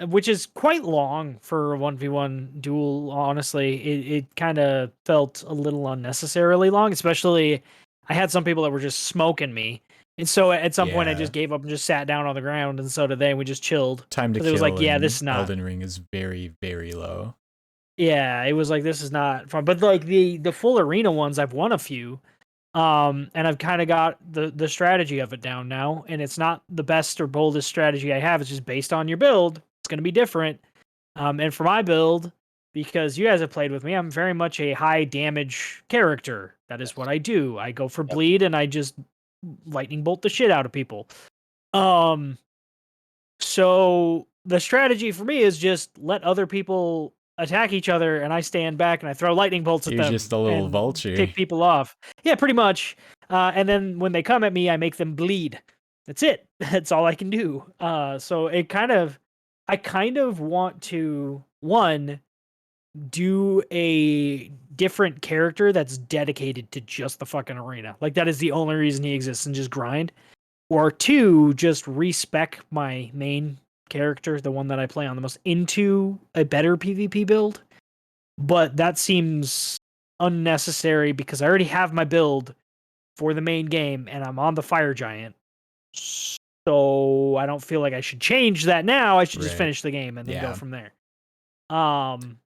S3: which is quite long for a 1v1 duel. Honestly, it kind of felt a little unnecessarily long, especially I had some people that were just smoking me. And so at some point I
S1: Yeah.
S3: just gave up and just sat down on the ground, and so did they, and we just chilled.
S1: Time to
S3: 'Cause
S1: kill
S3: it was like, yeah,
S1: in
S3: this is not.
S1: Elden Ring is very, very low.
S3: Yeah, it was like, this is not fun. But like the full arena ones, I've won a few. And I've kind of got the strategy of it down now, and it's not the best or boldest strategy I have. It's just based on your build. It's going to be different. And for my build, because you guys have played with me, I'm very much a high damage character. That is what I do. I go for bleed, and I just lightning bolt the shit out of people. So the strategy for me is just let other people attack each other, and I stand back and I throw lightning bolts at
S1: You're
S3: them.
S1: just a little
S3: and
S1: vulture.
S3: Pick people off. Yeah, pretty much. And then when they come at me, I make them bleed. That's it. That's all I can do. So I kind of want to, one, do a different character that's dedicated to just the fucking arena. Like, that is the only reason he exists, and just grind. Or 2, just respec my main character, the one that I play on the most, into a better PvP build. But that seems unnecessary because I already have my build for the main game, and I'm on the Fire Giant. So I don't feel like I should change that now. I should just finish the game and then go from there.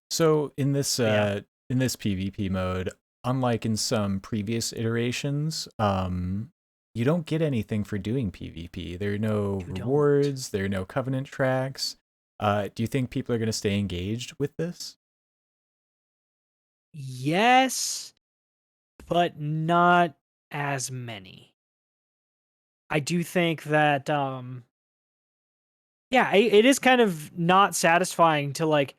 S1: So in this
S3: Yeah.
S1: in this PvP mode, unlike in some previous iterations, you don't get anything for doing PvP. There are no rewards, there are no covenant tracks. Do you think people are going to stay engaged with this?
S3: Yes, but not as many. I do think that yeah, it is kind of not satisfying to like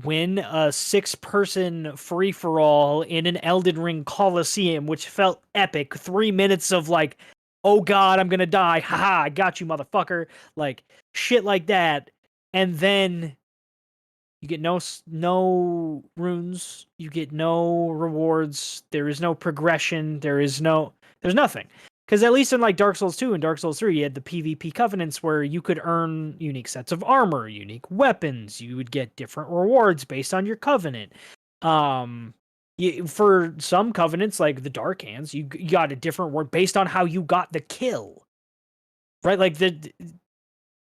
S3: win a 6-person free for all in an Elden Ring Coliseum, which felt epic. 3 minutes of like, oh god, I'm gonna die. Haha, I got you, motherfucker. Like shit like that. And then you get no runes, you get no rewards, there is no progression, there's nothing. Because at least in like Dark Souls 2 and Dark Souls 3, you had the PvP covenants where you could earn unique sets of armor, unique weapons. You would get different rewards based on your covenant. For some covenants, like the Dark Hands, you got a different reward based on how you got the kill. Right? Like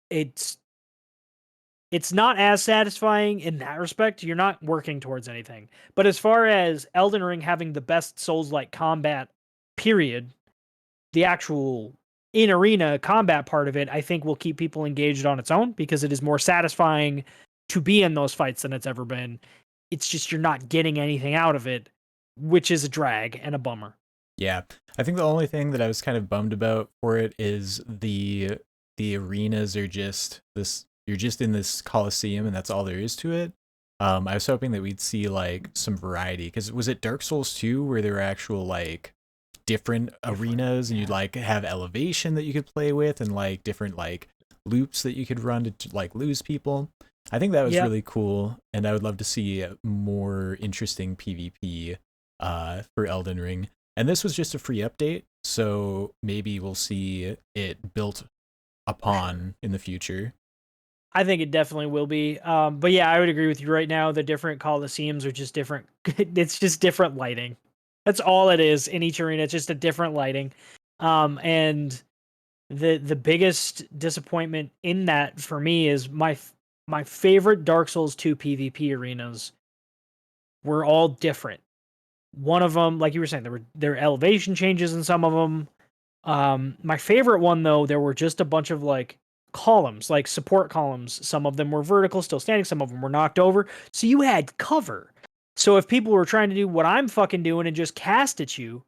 S3: it's not as satisfying in that respect. You're not working towards anything. But as far as Elden Ring having the best Souls-like combat, period, the actual in-arena combat part of it, I think will keep people engaged on its own because it is more satisfying to be in those fights than it's ever been. It's just you're not getting anything out of it, which is a drag and a bummer.
S1: Yeah. I think the only thing that I was kind of bummed about for it is the arenas are just this, you're just in this Coliseum and that's all there is to it. I was hoping that we'd see like some variety, because was it Dark Souls 2 where there were actual like different arenas, and you'd like have elevation that you could play with, and like different like loops that you could run to like lose people. I think that was really cool, and I would love to see more interesting PvP for Elden Ring. And this was just a free update, so maybe we'll see it built upon in the future.
S3: I think it definitely will be. But yeah, I would agree with you right now. The different Coliseums are just different. It's just different lighting. That's all it is in each arena. It's just a different lighting. And the biggest disappointment in that for me is my favorite Dark Souls 2 PvP arenas were all different. One of them, like you were saying, there were elevation changes in some of them. My favorite one though, there were just a bunch of like columns, like support columns. Some of them were vertical, still standing. Some of them were knocked over. So you had cover. So if people were trying to do what I'm fucking doing and just cast at you,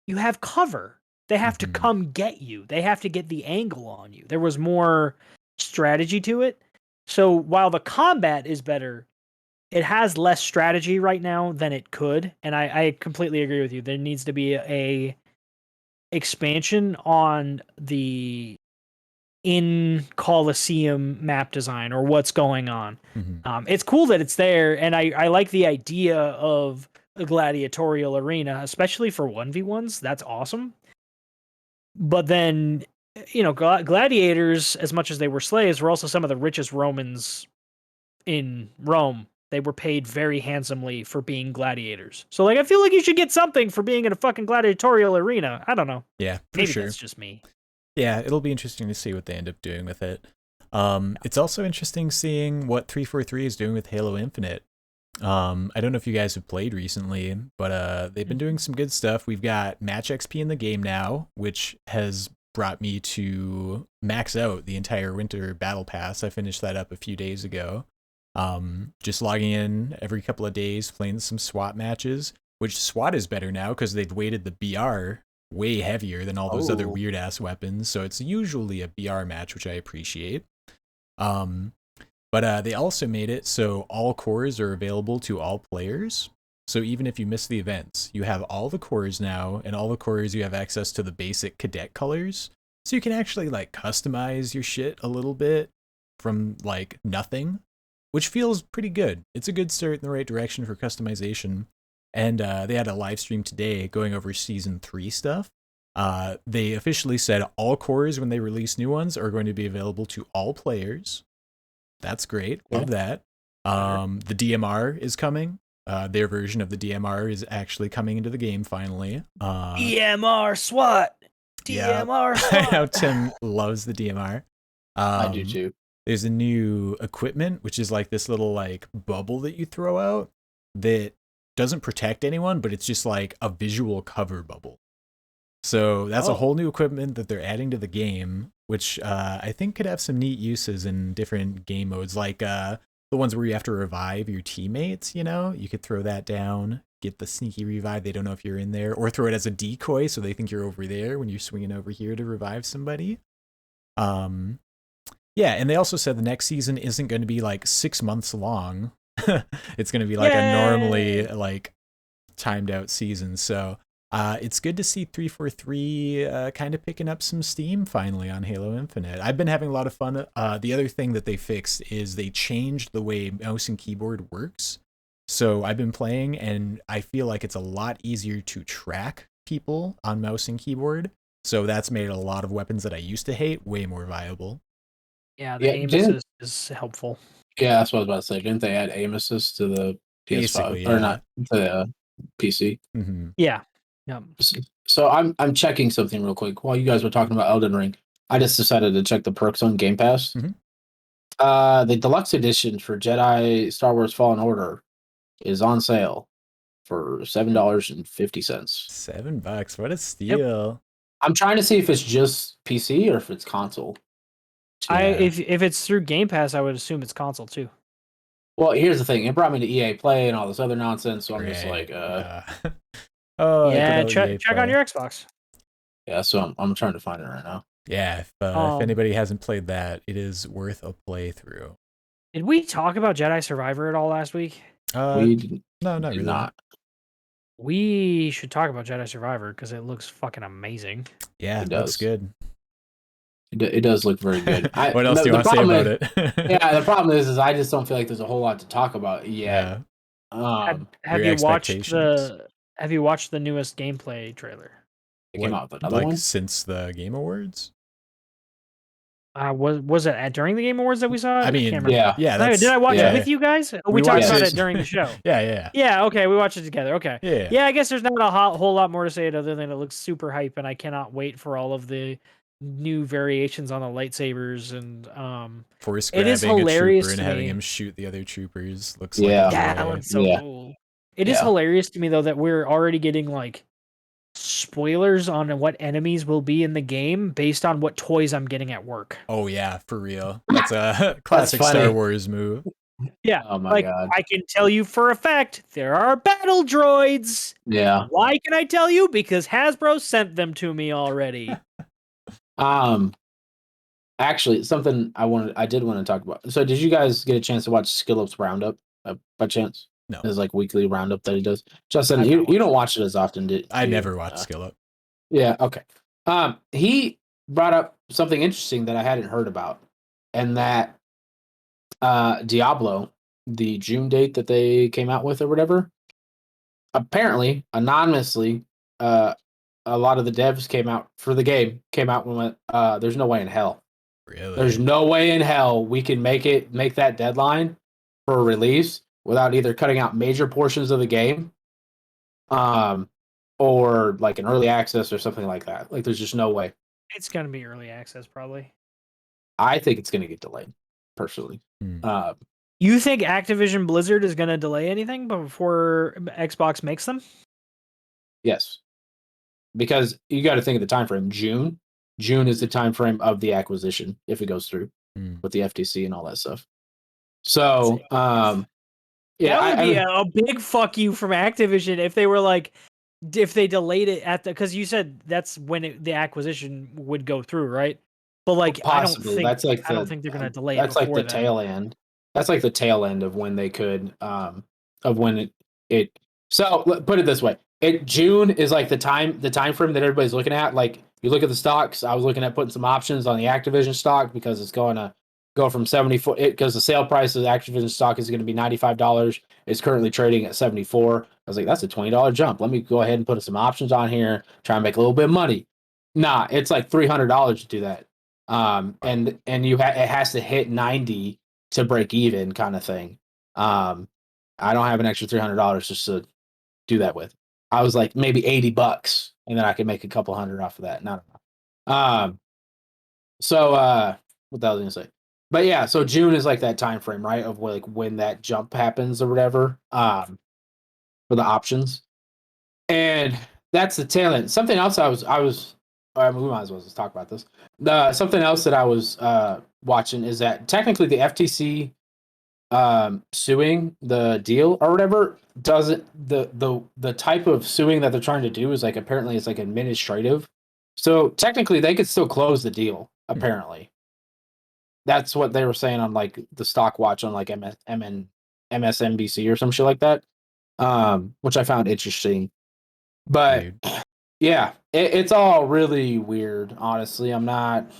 S3: you have cover. They have to come get you. They have to get the angle on you. There was more strategy to it. So while the combat is better, it has less strategy right now than it could. And I completely agree with you. There needs to be a expansion on the in Coliseum map design or what's going on. It's cool that it's there, and I like the idea of a gladiatorial arena, especially for 1v1s. That's awesome. But then, gladiators, as much as they were slaves, were also some of the richest Romans in Rome. They were paid very handsomely for being gladiators. So, I feel like you should get something for being in a fucking gladiatorial arena. I don't know.
S1: Yeah,
S3: maybe that's just me.
S1: Yeah, it'll be interesting to see what they end up doing with it. It's also interesting seeing what 343 is doing with Halo Infinite. I don't know if you guys have played recently, but they've been doing some good stuff. We've got match XP in the game now, which has brought me to max out the entire winter battle pass. I finished that up a few days ago. Just logging in every couple of days, playing some SWAT matches, which SWAT is better now because they've weighted the BR way heavier than all those other weird ass weapons. So it's usually a BR match, which I appreciate. But they also made it so all cores are available to all players. So even if you miss the events, you have all the cores now, and all the cores you have access to the basic cadet colors. So you can actually customize your shit a little bit from nothing, which feels pretty good. It's a good start in the right direction for customization. And they had a live stream today going over Season 3 stuff. They officially said all cores, when they release new ones, are going to be available to all players. That's great. Love that. The DMR is coming. Their version of the DMR is actually coming into the game finally.
S3: DMR SWAT! DMR SWAT!
S1: I know Tim loves the DMR.
S2: I do too.
S1: There's a new equipment, which is this little bubble that you throw out that doesn't protect anyone, but it's just a visual cover bubble. So that's a whole new equipment that they're adding to the game, which I think could have some neat uses in different game modes, the ones where you have to revive your teammates. You could throw that down, get the sneaky revive. They don't know if you're in there, or throw it as a decoy so they think you're over there when you're swinging over here to revive somebody. Yeah, and they also said the next season isn't going to be 6 months long. It's going to be a normally timed out season. So it's good to see 343 kind of picking up some steam finally on Halo Infinite. I've been having a lot of fun. The other thing that they fixed is they changed the way mouse and keyboard works. So I've been playing, and I feel like it's a lot easier to track people on mouse and keyboard. So that's made a lot of weapons that I used to hate way more viable.
S3: Yeah, the aim assist is helpful.
S2: Yeah, that's what I was about to say. Didn't they add aim assist to the PS5 or not to the PC?
S1: Mm-hmm.
S3: Yeah.
S2: So I'm checking something real quick while you guys were talking about Elden Ring. I just decided to check the perks on Game Pass. The deluxe edition for Jedi Star Wars Fallen Order is on sale for $7.50.
S1: $7, what a steal!
S3: Yep.
S2: I'm trying to see if it's just PC or if it's console.
S3: If it's through Game Pass, I would assume it's console too.
S2: Well, here's the thing: it brought me to EA Play and all this other nonsense. So I'm just
S3: check on your Xbox.
S2: Yeah, so I'm trying to find it right now.
S1: Yeah, if anybody hasn't played that, it is worth a playthrough.
S3: Did we talk about Jedi Survivor at all last week?
S2: We didn't.
S1: No, not really.
S2: Not.
S3: We should talk about Jedi Survivor because it looks fucking amazing.
S1: Yeah, it looks good.
S2: It does look very good.
S1: What else do you want to say about it?
S2: Yeah, the problem is I just don't feel like there's a whole lot to talk about yet.
S1: Yeah.
S3: Have you watched the newest gameplay trailer?
S2: It came out with another one?
S1: Since the Game Awards?
S3: Was it during the Game Awards that we saw it?
S1: I mean,
S2: yeah.
S3: Did I watch it with you guys? We talked about it during the show.
S1: Yeah.
S3: Okay, we watched it together. Okay.
S1: Yeah.
S3: I guess there's not a whole lot more to say other than it looks super hype, and I cannot wait for all of the new variations on the lightsabers and
S1: Force grabbing
S3: it is hilarious
S1: a trooper and having him shoot the other troopers. Looks like
S3: that looks so cool. It is hilarious to me though that we're already getting spoilers on what enemies will be in the game based on what toys I'm getting at work.
S1: Oh yeah, for real. That's a classic
S2: funny.
S1: Star Wars move.
S3: Yeah.
S2: Oh my
S3: like,
S2: god.
S3: I can tell you for a fact there are battle droids.
S2: Yeah.
S3: Why can I tell you? Because Hasbro sent them to me already.
S2: Actually, something I did want to talk about. So, did you guys get a chance to watch Skillup's Roundup by chance?
S1: No.
S2: His like weekly roundup that he does. Justin,
S3: I've not
S2: you don't watch it as often, do
S1: I
S2: you?
S1: never watched Skillup.
S2: Yeah. Okay. He brought up something interesting that I hadn't heard about, and that Diablo, the June date that they came out with or whatever, apparently anonymously, a lot of the devs came out and went, there's no way in hell.
S1: Really?
S2: There's no way in hell we can make that deadline for a release without either cutting out major portions of the game, or like an early access or something like that. Like, there's just no way.
S3: It's gonna be early access, probably.
S2: I think it's going to get delayed, personally.
S3: You think Activision Blizzard is gonna delay anything before Xbox makes them?
S2: Yes, because you got to think of the time frame. June is the time frame of the acquisition if it goes through with the FTC and all that stuff. So, yeah,
S3: that would be a big fuck you from Activision if they were like, if they delayed it at the, because you said that's when the acquisition would go through, right? But like,
S2: possibly
S3: I don't think they're gonna delay it.
S2: That's like the
S3: then.
S2: tail end. That's like the tail end of when they could, of when it. So put it this way: June is like the time frame that everybody's looking at. Like, you look at the stocks. I was looking at putting some options on the Activision stock because it's going to go from 74. Because the sale price of the Activision stock is going to be $95. It's currently trading at 74. I was like, that's a $20 jump. Let me go ahead and put some options on here, try and make a little bit of money. Nah, it's like $300 to do that. And it has to hit 90 to break even, kind of thing. I don't have an extra $300 just to do that with. I was like, maybe $80, and then I could make a couple hundred off of that. Not enough. So what the hell was I gonna say? But yeah, so June is like that time frame, right? Of like when that jump happens or whatever. For the options. And that's the tail end. Something else we might as well just talk about this. Something else that I was watching is that technically the FTC suing the deal or whatever doesn't, the type of suing that they're trying to do is like, apparently it's like administrative. So technically they could still close the deal, apparently. That's what they were saying on like the stock watch on like MSNBC or some shit like that, which I found interesting. But yeah, it's all really weird, honestly. I'm not.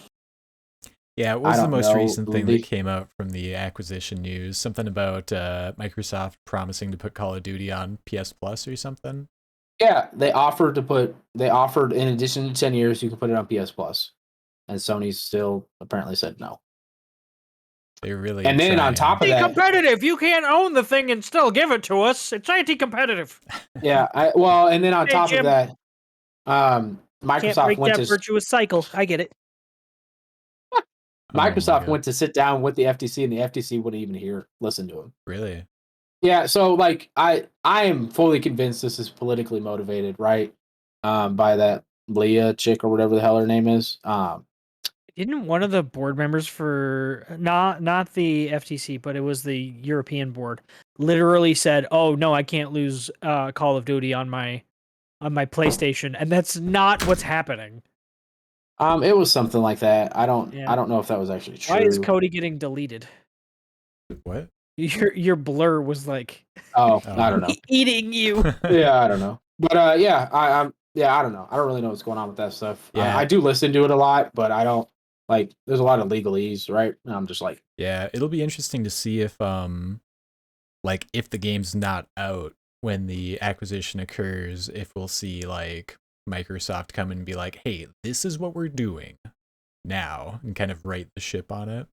S1: Yeah, what was the most recent thing that came out from the acquisition news? Something about Microsoft promising to put Call of Duty on PS Plus or something?
S2: Yeah, they offered in addition to 10 years, you can put it on PS Plus. And Sony still apparently said no.
S1: They really.
S2: And then on top of that,
S3: anti-competitive. You can't own the thing and still give it to us. It's anti-competitive.
S2: Yeah, and then on top of that, Microsoft
S3: can't break
S2: went
S3: that virtuous cycle. I get it.
S2: Microsoft went to sit down with the FTC, and the FTC wouldn't even listen to him.
S1: Really?
S2: Yeah. So like, I am fully convinced this is politically motivated, right? By that Leah chick or whatever the hell her name is.
S3: Didn't one of the board members for not the FTC, but it was the European board, literally said, "Oh no, I can't lose Call of Duty on my PlayStation," and that's not what's happening.
S2: It was something like that. I don't know if that was actually true.
S3: Why is Cody getting deleted?
S1: What?
S3: Your blur was like,
S2: I don't know,
S3: eating you.
S2: Yeah, I don't know, but I don't know. I don't really know what's going on with that stuff.
S1: Yeah,
S2: I do listen to it a lot, but I don't like. There's a lot of legalese, right? And I'm just like,
S1: yeah, it'll be interesting to see if if the game's not out when the acquisition occurs, if we'll see like Microsoft come and be like, hey, this is what we're doing now, and kind of right the ship on it.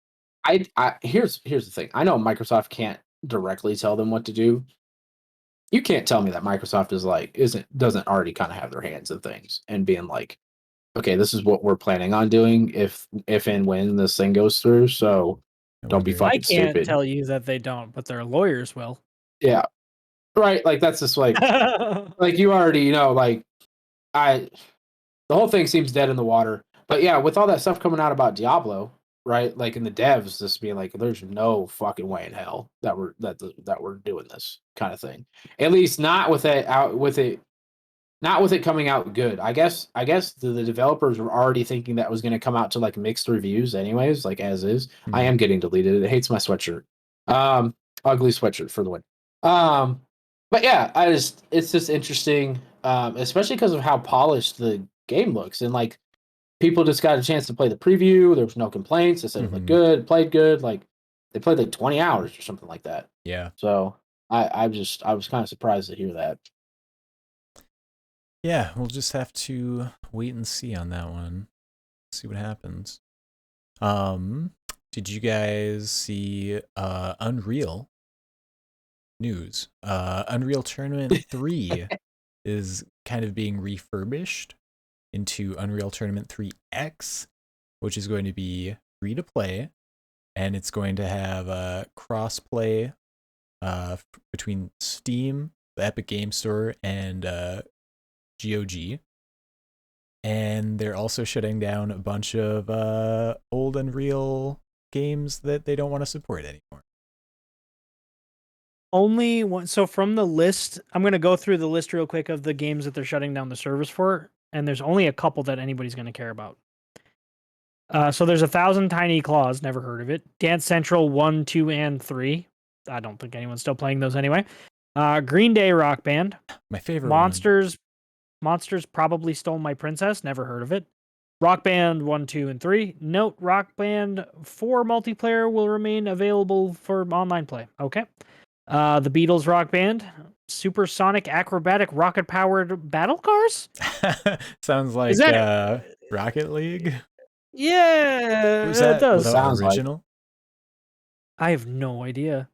S2: Here's the thing. I know Microsoft can't directly tell them what to do. You can't tell me that Microsoft doesn't already kind of have their hands in things and being like, okay, this is what we're planning on doing if and when this thing goes through. So don't be fucking stupid.
S3: I can't tell you that they don't, but their lawyers will.
S2: Yeah. Right. Like, that's just like, like, you already know, like, the whole thing seems dead in the water. But yeah, with all that stuff coming out about Diablo, right? Like in the devs, just being like, there's no fucking way in hell that we're doing this kind of thing. At least not with it not with it coming out good. I guess the developers were already thinking that was going to come out to like mixed reviews anyways, like as is. I am getting deleted. It hates my sweatshirt. Ugly sweatshirt for the win. But yeah, it's just interesting, especially because of how polished the game looks, and like people just got a chance to play the preview. There was no complaints. They said it looked good, played good. Like they played like 20 hours or something like that.
S1: Yeah.
S2: So I was kind of surprised to hear that.
S1: Yeah, we'll just have to wait and see on that one. See what happens. Did you guys see Unreal news? Unreal Tournament 3 is kind of being refurbished into Unreal Tournament 3X, which is going to be free to play, and it's going to have cross-play between Steam, the Epic Game Store, and GOG. And they're also shutting down a bunch of old Unreal games that they don't want to support anymore.
S3: Only one. So from the list, I'm going to go through the list real quick of the games that they're shutting down the service for, and there's only a couple that anybody's going to care about. So there's 1,000 Tiny Claws, never heard of it. Dance Central 1, 2, and 3. I don't think anyone's still playing those anyway. Green Day Rock Band.
S1: My favorite
S3: Monsters Probably Stole My Princess, never heard of it. Rock Band 1, 2, and 3. Note, Rock Band 4 multiplayer will remain available for online play. Okay. The Beatles Rock Band. Supersonic Acrobatic Rocket-Powered Battle Cars?
S1: Sounds like Rocket League.
S3: Yeah,
S1: Was that,
S3: it does.
S1: was that
S2: Sounds like.
S1: original?
S3: I have no idea.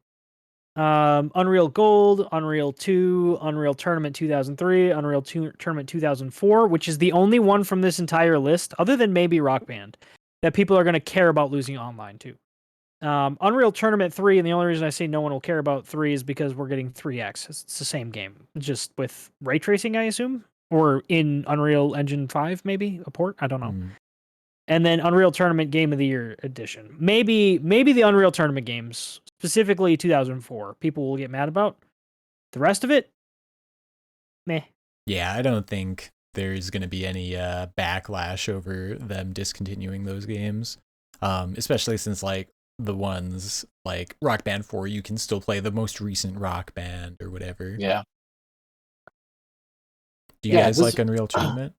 S3: Unreal Gold, Unreal 2, Unreal Tournament 2003, Unreal Tournament 2004, which is the only one from this entire list, other than maybe Rock Band, that people are going to care about losing online to. Unreal Tournament 3, and the only reason I say no one will care about 3 is because we're getting 3X. It's the same game, just with ray tracing, I assume, or in Unreal Engine 5, maybe a port. I don't know. And then Unreal Tournament Game of the Year edition. Maybe the Unreal Tournament games, specifically 2004, people will get mad about. The rest of it, meh.
S1: Yeah, I don't think there's going to be any backlash over them discontinuing those games, especially since like the ones like Rock Band 4, you can still play the most recent Rock Band or whatever.
S2: Yeah.
S1: Do you guys like Unreal Tournament?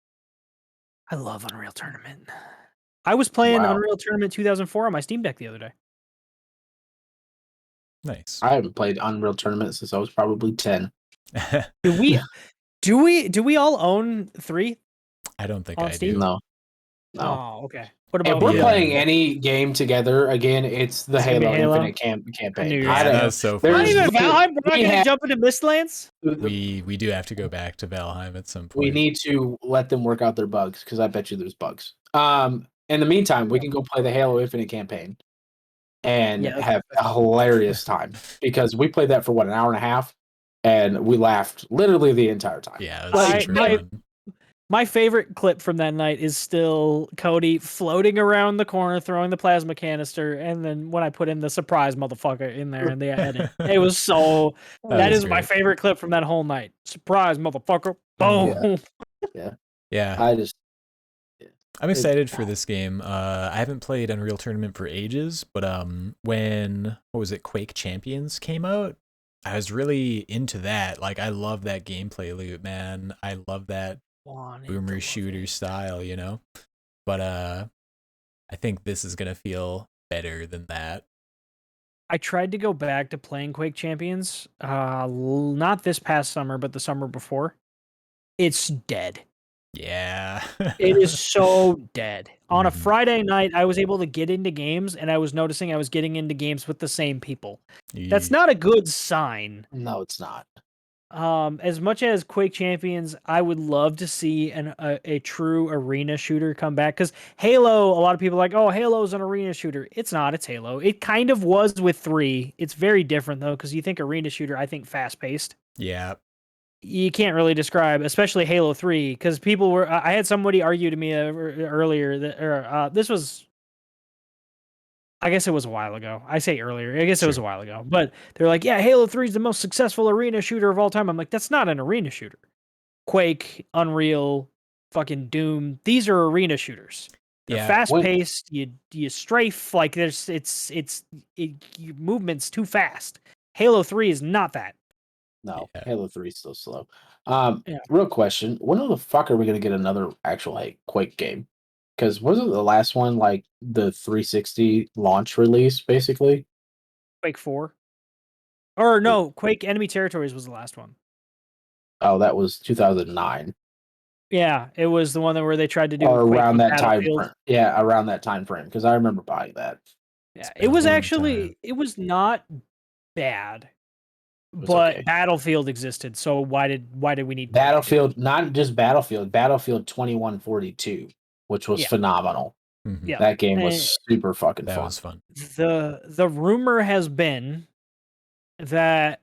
S3: I love Unreal Tournament. I was playing Unreal Tournament 2004 on my Steam Deck the other day.
S1: Nice.
S2: I haven't played Unreal Tournament since I was probably 10.
S3: Do we all own 3?
S1: I don't think
S3: on
S1: I
S3: Steam?
S1: do.
S2: No.
S3: Oh, okay. What about
S2: If we're
S3: you?
S2: playing any game together again, it's the Halo Infinite campaign.
S3: I
S1: Yeah, that's so funny.
S3: Not even Valheim? We're not going to jump into Mistlands?
S1: We do have to go back to Valheim at some point.
S2: We need to let them work out their bugs, because I bet you there's bugs. In the meantime, we can go play the Halo Infinite campaign and have a hilarious time, because we played that for an hour and a half, and we laughed literally the entire time.
S1: Yeah, it was super fun.
S3: My favorite clip from that night is still Cody floating around the corner, throwing the plasma canister, and then when I put in the surprise motherfucker in there in the edit, it was so. That is my favorite clip from that whole night. Surprise motherfucker! Boom.
S1: Yeah. I'm excited for this game. I haven't played Unreal Tournament for ages, but when Quake Champions came out, I was really into that. Like, I love that gameplay loop, man. I love that boomer shooter style, you know. But I think this is gonna feel better than that.
S3: I tried to go back to playing Quake Champions, not this past summer, but the summer before. It's dead.
S1: Yeah.
S3: It is so dead. On a Friday night, I was able to get into games, and I was noticing I was getting into games with the same people. That's not a good sign.
S2: No, it's not.
S3: As much as Quake Champions, I would love to see a true arena shooter come back, because Halo, a lot of people are like, oh, Halo's an arena shooter. It's not, it's Halo. It kind of was with 3. It's very different, though, because you think arena shooter, I think fast-paced.
S1: Yeah.
S3: you can't really describe, especially Halo 3, because people were. I had somebody argue to me earlier that, or this was, I guess it was a while ago. I say earlier. I guess it was a
S1: Sure.
S3: while ago. But they're like, yeah, Halo 3 is the most successful arena shooter of all time. I'm like, that's not an arena shooter. Quake, Unreal, fucking Doom. These are arena shooters. They're
S1: Yeah.
S3: fast paced. You strafe like your movement's too fast. Halo 3 is not that.
S2: No,
S1: Yeah.
S2: Halo 3 is still slow.
S3: Yeah.
S2: Real question: when the fuck are we gonna get another actual Quake game? Because wasn't the last one like the 360 launch release, basically?
S3: Quake 4. Or no, Quake Enemy Territories was the last one.
S2: Oh, that was 2009
S3: Yeah, it was the one where they tried to do
S2: or
S3: Quake
S2: around
S3: on
S2: that time
S3: Battlefield.
S2: frame. Yeah, around that time frame because I remember buying that.
S3: Yeah,
S1: been
S3: it
S1: a
S3: was
S1: long
S3: actually
S1: time.
S3: it was not bad,
S2: was
S3: but
S2: okay.
S3: Battlefield existed, so why did we need Quake 2?
S2: Battlefield? Not just Battlefield. Battlefield 2142, which was
S3: Yeah.
S2: phenomenal.
S1: Mhm.
S3: Yeah,
S2: That game was super fucking
S1: That
S2: fun.
S1: was fun.
S3: the rumor has been that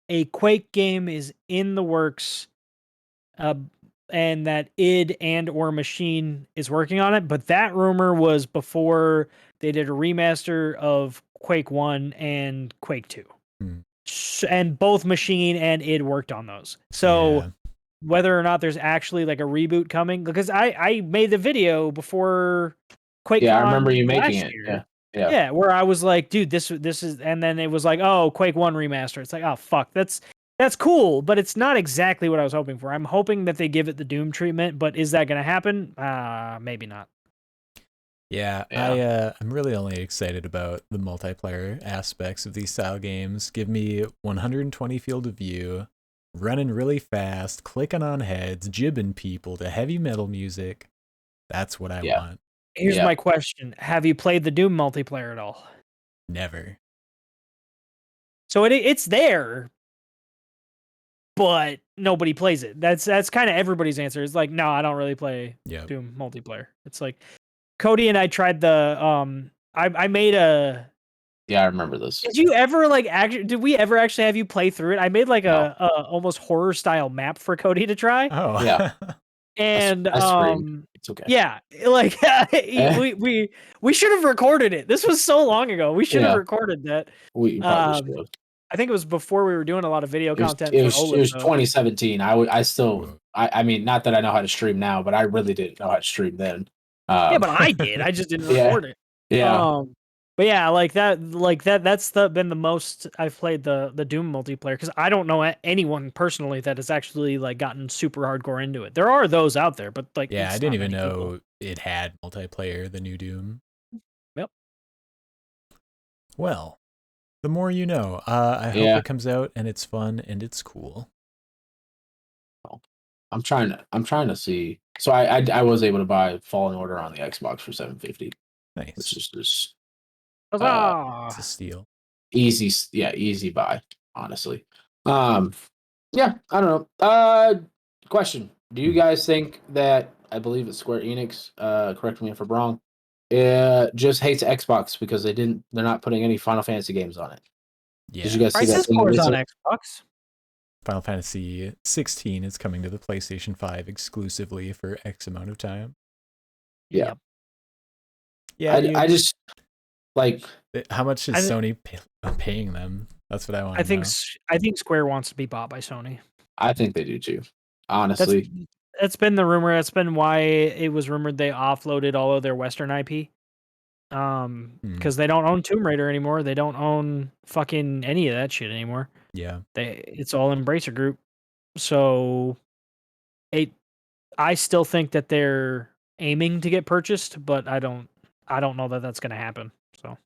S3: a Quake game is in the works, and that id and or Machine is working on it. But that rumor was before they did a remaster of Quake 1 and Quake 2.
S1: Hmm.
S3: And both Machine and id worked on those. So
S1: Yeah.
S3: whether or not there's actually like a reboot coming, because I made the video before QuakeCon
S2: Yeah, I remember you making
S3: last
S2: it.
S3: year.
S2: Yeah.
S3: Yeah, where I was like, dude, this is, and then it was like, oh, Quake 1 remaster. It's like, oh fuck, that's cool, but it's not exactly what I was hoping for. I'm hoping that they give it the Doom treatment, but is that gonna happen? Maybe not.
S1: Yeah,
S2: Yeah.
S1: I'm really only excited about the multiplayer aspects of these style games. Give me 120 field of view, running really fast, clicking on heads, jibbing people to heavy metal music. That's what I
S2: Yeah.
S1: want.
S3: Here's
S2: Yeah.
S3: my question: have you played the Doom multiplayer at all?
S1: Never.
S3: So it's there, but nobody plays it. That's kind of everybody's answer. It's like, no, I don't really play
S1: Yep.
S3: Doom multiplayer. It's like Cody and I tried the I made a.
S2: Yeah, I remember this.
S3: Did you ever like actually? Did we ever actually have you play through it? I made like
S2: No.
S3: a almost horror style map for Cody to try,
S1: Oh.
S2: Yeah.
S3: and
S2: I screamed. It's okay.
S3: yeah, like we should have recorded it. This was so long ago. We should have
S2: Yeah.
S3: recorded that.
S2: We probably should have.
S3: I think it was before we were doing a lot of video content
S2: It
S3: for
S2: was
S3: OLED, though.
S2: 2017. I still
S1: Whoa.
S2: I mean, not that I know how to stream now, but I really didn't know how to stream then.
S3: Yeah, but I did. I just didn't
S2: Yeah.
S3: record it.
S2: Yeah.
S3: But yeah, that's been the most I've played the Doom multiplayer, because I don't know anyone personally that has actually like gotten super hardcore into it. There are those out there, but like
S1: Yeah,
S3: it's
S1: I didn't
S3: not
S1: even
S3: many
S1: know
S3: people.
S1: it had multiplayer, the new Doom.
S3: Yep.
S1: Well, the more you know. I hope
S2: Yeah.
S1: it comes out and it's fun and it's cool.
S2: I'm trying to see. So I was able to buy Fallen Order on the Xbox for $750,
S1: Nice.
S2: which is just
S3: Huzzah!
S1: It's a steal.
S2: easy buy, honestly. Yeah, I don't know. Question: do you guys think that, I believe it's Square Enix, correct me if I'm wrong, just hates Xbox because they're not putting any Final Fantasy games on it?
S1: Yeah.
S2: Did you guys see that
S3: Crisis
S2: thing
S3: Core is on
S2: recently?
S3: Xbox.
S1: Final Fantasy 16 is coming to the PlayStation 5 exclusively for X amount of time.
S2: Yeah.
S1: Yeah,
S2: I just like.
S1: how much is
S3: I
S1: Sony paying them? That's what I want
S3: I
S1: to
S3: think
S1: know.
S3: I think Square wants to be bought by Sony.
S2: I think they do too.
S3: That's
S2: Honestly,
S3: that's been the rumor. That's been why it was rumored they offloaded all of their Western IP. Because they don't own Tomb Raider anymore. They don't own fucking any of that shit anymore.
S1: Yeah.
S3: It's all Embracer Group. So I still think that they're aiming to get purchased, but I don't know that that's going to happen. So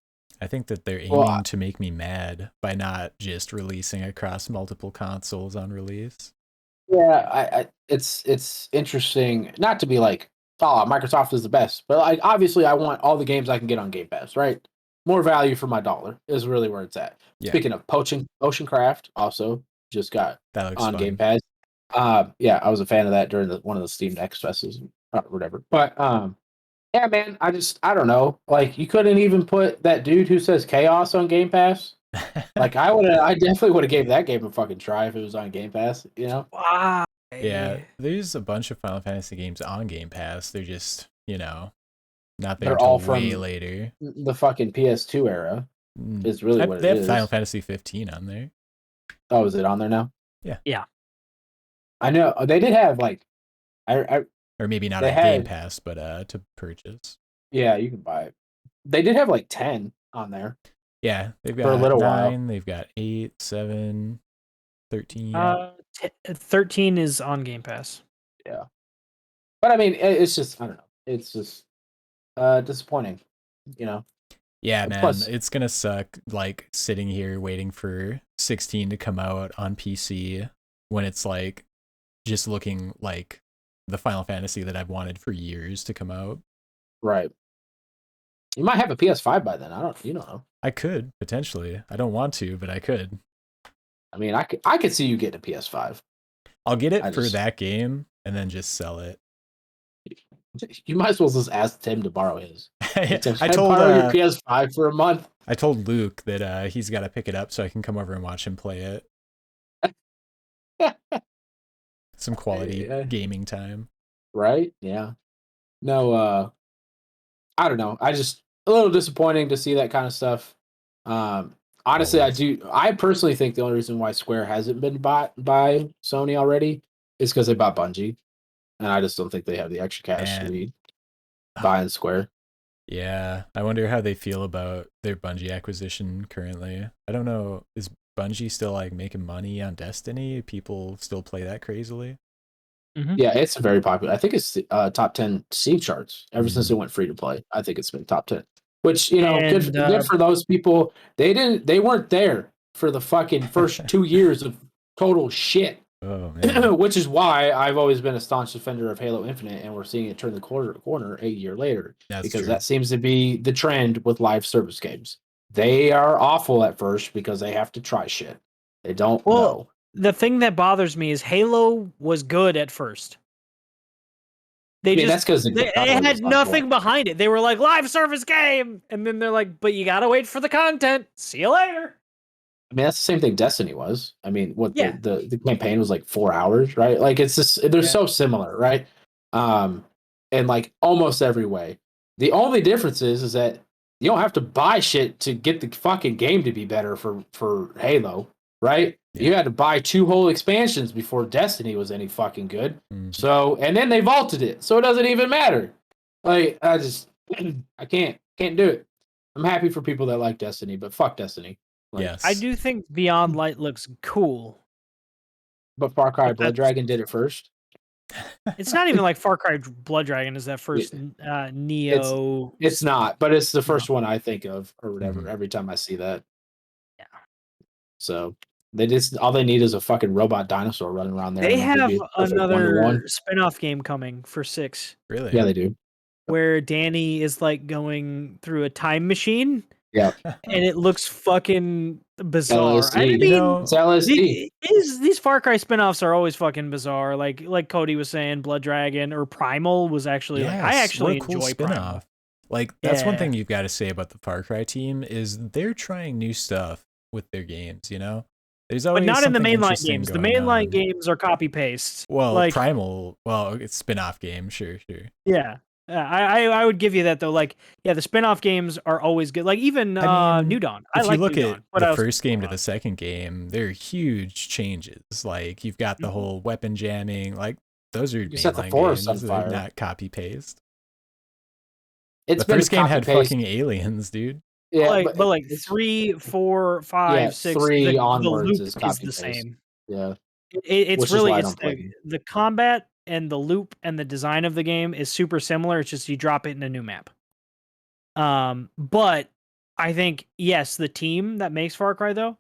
S1: I think that they're aiming
S2: Well,
S1: to make me mad by not just releasing across multiple consoles on release.
S2: yeah, it's interesting not to be like, oh, Microsoft is the best, but like obviously I want all the games I can get on Game Pass, right? More value for my dollar is really where it's at.
S1: Yeah.
S2: Speaking of Ocean Craft, also just got
S1: That looks
S2: on
S1: fun.
S2: Game Pass. Yeah, I was a fan of that during one of the Steam Next Fests or whatever. But yeah, man, I don't know. Like, you couldn't even put that dude who says Chaos on Game Pass. Like I definitely would have gave that game a fucking try if it was on Game Pass. You know?
S3: Why?
S1: Yeah, there's a bunch of Final Fantasy games on Game Pass. They're just, not there
S2: They're
S1: until
S2: all
S1: way
S2: from
S1: later.
S2: the fucking PS2 era. Is really what
S1: They
S2: it
S1: have Final
S2: is.
S1: Fantasy 15 on there.
S2: Oh, is it on there now?
S3: Yeah.
S2: I know they did have like, I
S1: Or maybe not
S2: They
S1: on Game
S2: had-
S1: Pass, but to purchase.
S2: yeah, you can buy it. They did have like 10 on there.
S1: Yeah, they've
S2: For a
S1: got
S2: little while.
S1: 9, they've got 8, 7, 13.
S3: 13 is on Game Pass.
S2: Yeah, but I mean, it's just I don't know. It's just disappointing. You know.
S1: Yeah, man,
S2: Plus-
S1: it's gonna suck like sitting here waiting for 16 to come out on PC when it's like just looking like the Final Fantasy that I've wanted for years to come out.
S2: Right. You might have a PS5 by then. You don't know.
S1: I could potentially. I don't want to, but I could.
S2: I mean, I could see you getting a PS5.
S1: I'll get it
S2: I
S1: for
S2: just-
S1: that game and then just sell it.
S2: You might as well just ask Tim to borrow his.
S1: I
S2: Tim, can I
S1: told
S2: borrow your PS5 for a month.
S1: I told Luke that he's got to pick it up so I can come over and watch him play it. Some quality
S2: Yeah.
S1: gaming time.
S2: Right? Yeah. No, I don't know. I just a little disappointing to see that kind of stuff. Honestly,
S1: Always.
S2: I personally think the only reason why Square hasn't been bought by Sony already is because they bought Bungie. And I just don't think they have the extra cash to
S1: Man.
S2: be buying Square.
S1: Yeah, I wonder how they feel about their Bungie acquisition currently. I don't know. Is Bungie still like making money on Destiny? People still play that crazily?
S2: Yeah, it's very popular. I think it's top 10 Steam charts ever since
S1: Mhm.
S2: it went free to play. I think it's been top 10. Which, you know,
S3: And,
S2: good for those people. They weren't there for the fucking first 2 years of total shit.
S1: Oh man.
S2: Which is why I've always been a staunch defender of Halo Infinite, and we're seeing it turn the corner a year later.
S1: That's
S2: because
S1: true.
S2: that seems to be the trend with live service games. They are awful at first because they have to try shit. They don't know.
S3: The thing that bothers me is Halo was good at first. They
S2: I mean,
S3: just
S2: that's because
S3: they had nothing behind it. They were like live service game, and then they're like, but you gotta wait for the content. See you later.
S2: I mean, that's the same thing Destiny was. I mean, what
S3: Yeah.
S2: the campaign was like 4 hours, right? Like it's just they're so similar, right? In like almost every way. The only difference is that you don't have to buy shit to get the fucking game to be better for Halo, right?
S1: Yeah.
S2: You had to buy 2 whole expansions before Destiny was any fucking good.
S1: Mhm.
S2: So, and then they vaulted it, so it doesn't even matter. Like I can't do it. I'm happy for people that like Destiny, but fuck Destiny. Like,
S1: Yes.
S3: I do think Beyond Light looks cool.
S2: But Far Cry
S3: But
S2: Blood
S3: that's-
S2: Dragon did it first.
S3: It's not even like Far Cry Blood Dragon is that first Neo.
S2: It's not, but it's the first one I think of or whatever
S1: Mhm.
S2: every time I see that.
S3: Yeah.
S2: So they just all they need is a fucking robot dinosaur running around there.
S3: They
S2: and it could
S3: have
S2: be a perfect 1-to-1.
S3: another spin-off game coming for 6
S1: Really?
S2: Yeah, they do.
S3: where Danny is like going through a time machine.
S2: Yeah.
S3: And it looks fucking bizarre.
S2: LSD.
S3: I
S1: You
S3: mean,
S1: know,
S2: It's LSD.
S3: these Far Cry spin-offs are always fucking bizarre. Like Cody was saying, Blood Dragon or Primal was actually like I
S1: yes,
S3: actually
S1: what a cool
S3: enjoy Primal.
S1: spin-off. Like that's one
S3: Yeah.
S1: thing you've got to say about the Far Cry team is they're trying new stuff with their games, you know? There's always
S3: But not in the
S1: something
S3: mainline
S1: interesting
S3: games. The
S1: going
S3: mainline
S1: on.
S3: games are copy paste.
S1: Well,
S3: like
S1: Primal, it's spin-off game, sure.
S3: yeah. I would give you that though. Like, yeah, the spin-off games are always good. Like even
S1: I mean,
S3: New Dawn. I
S1: If
S3: like
S1: you look
S3: New
S1: at
S3: Dawn. What
S1: the
S3: else?
S1: first game to the second game, there are huge changes. Like you've got the
S3: Mhm.
S1: whole weapon jamming, like those are
S2: set the
S1: mainline
S2: forest
S1: games,
S2: on
S1: they're
S2: fire.
S1: not copy paste.
S2: It's
S1: The
S2: been
S1: first game had
S2: copy-paste.
S1: fucking aliens, dude.
S2: Yeah,
S3: but like
S2: it's
S3: 3, 4, 5,
S2: Yeah,
S3: 6,
S2: 3
S3: the
S2: onwards
S3: loop
S2: is
S3: is the
S2: copy-paste.
S3: same.
S2: yeah.
S3: It's
S2: Which is
S3: really
S2: why I
S3: it's
S2: don't play
S3: the combat and the loop and the design of the game is super similar. It's just you drop it in a new map. But I think yes, the team that makes Far Cry though,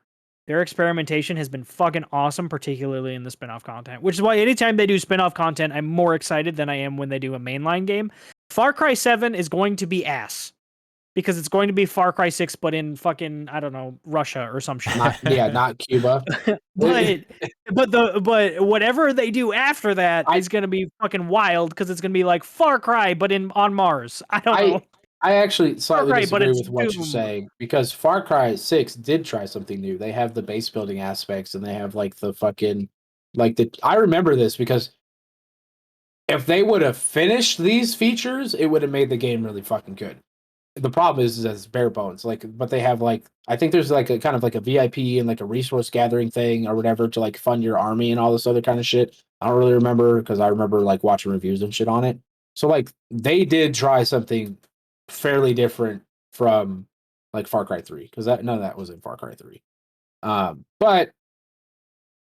S3: their experimentation has been fucking awesome, particularly in the spin-off content. Which is why anytime they do spin-off content, I'm more excited than I am when they do a mainline game. Far Cry 7 is going to be ass. Because it's going to be Far Cry 6, but in fucking, I don't know, Russia or some shit.
S2: Not Cuba.
S3: but whatever they do after that is gonna be fucking wild because it's gonna be like Far Cry, but on Mars. I don't know.
S2: I actually slightly
S3: Cry, but
S2: disagree
S3: it's
S2: with what you're
S3: Doom.
S2: saying because Far Cry 6 did try something new. They have the base building aspects and they have like the fucking I remember this because if they would have finished these features, it would have made the game really fucking good. The problem is that it's bare bones. But they have I think there's like a kind of like a VIP and like a resource gathering thing or whatever to like fund your army and all this other kind of shit. I don't really remember because I remember like watching reviews and shit on it. So like they did try something fairly different from like Far Cry 3 because none of that was in Far Cry 3. But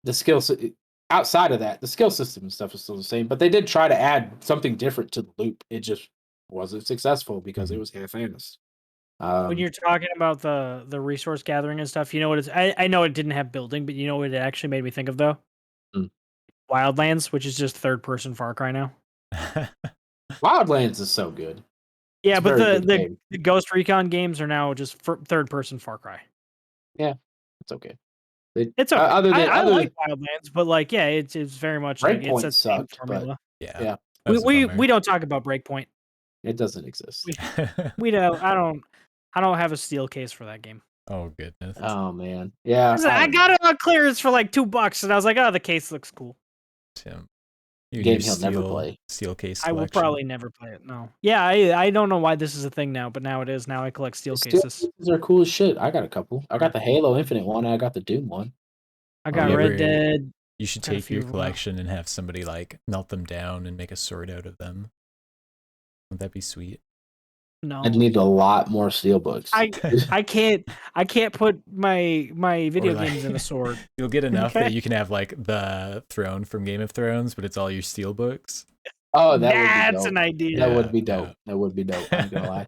S2: the outside of that, the skill system and stuff is still the same. But they did try to add something different to the loop. It just wasn't successful because it was half-assed.
S3: When you're talking about the resource gathering and stuff, you know what it's I know it didn't have building, but you know what it actually made me think of though?
S2: Hmm.
S3: Wildlands, which is just third person Far Cry now.
S2: Wildlands is so good.
S3: Yeah,
S2: It's a
S3: but
S2: very good
S3: the
S2: game.
S3: Ghost Recon games are now just third person Far Cry.
S2: Yeah, it's okay.
S3: It's okay. I
S2: other
S3: like Wildlands, but like, yeah, it's very much like it's
S2: Breakpoint
S3: a same
S2: sucked, but
S3: formula.
S1: Yeah.
S2: yeah,
S1: That was a
S3: We
S1: bummer.
S3: don't talk about Breakpoint.
S2: it doesn't exist.
S3: We don't. I don't have a steel case for that game.
S1: Oh goodness.
S2: Oh man, yeah.
S3: I got it on clearance for like $2, and I was like, oh, the case looks cool.
S1: Tim. You
S2: Game
S1: use
S2: he'll never play.
S1: Steel case
S3: I will
S1: selection.
S3: probably never play it. No. Yeah, I don't know why this is a thing now, but now it is. Now I collect steel
S2: Steel
S3: cases.
S2: cases are cool as shit. I got a couple. I got the Halo Infinite one. And I got the Doom one.
S3: I got
S1: you
S3: Red
S1: ever-
S3: Dead.
S1: You should
S3: Got a
S1: take your
S3: few,
S1: collection and have somebody like melt them down and make a sword out of them. Would that be sweet?
S3: No,
S2: I'd need a lot more steel books.
S3: I can't put my video
S1: like-
S3: games in a sword.
S1: You'll get enough
S3: Okay.
S1: that you can have like the throne from Game of Thrones, but it's all your steel books.
S2: Oh, that would be
S3: That's
S2: dope.
S3: an idea.
S2: That
S1: Yeah,
S2: would be dope.
S1: yeah.
S2: That would be dope. I'm gonna lie.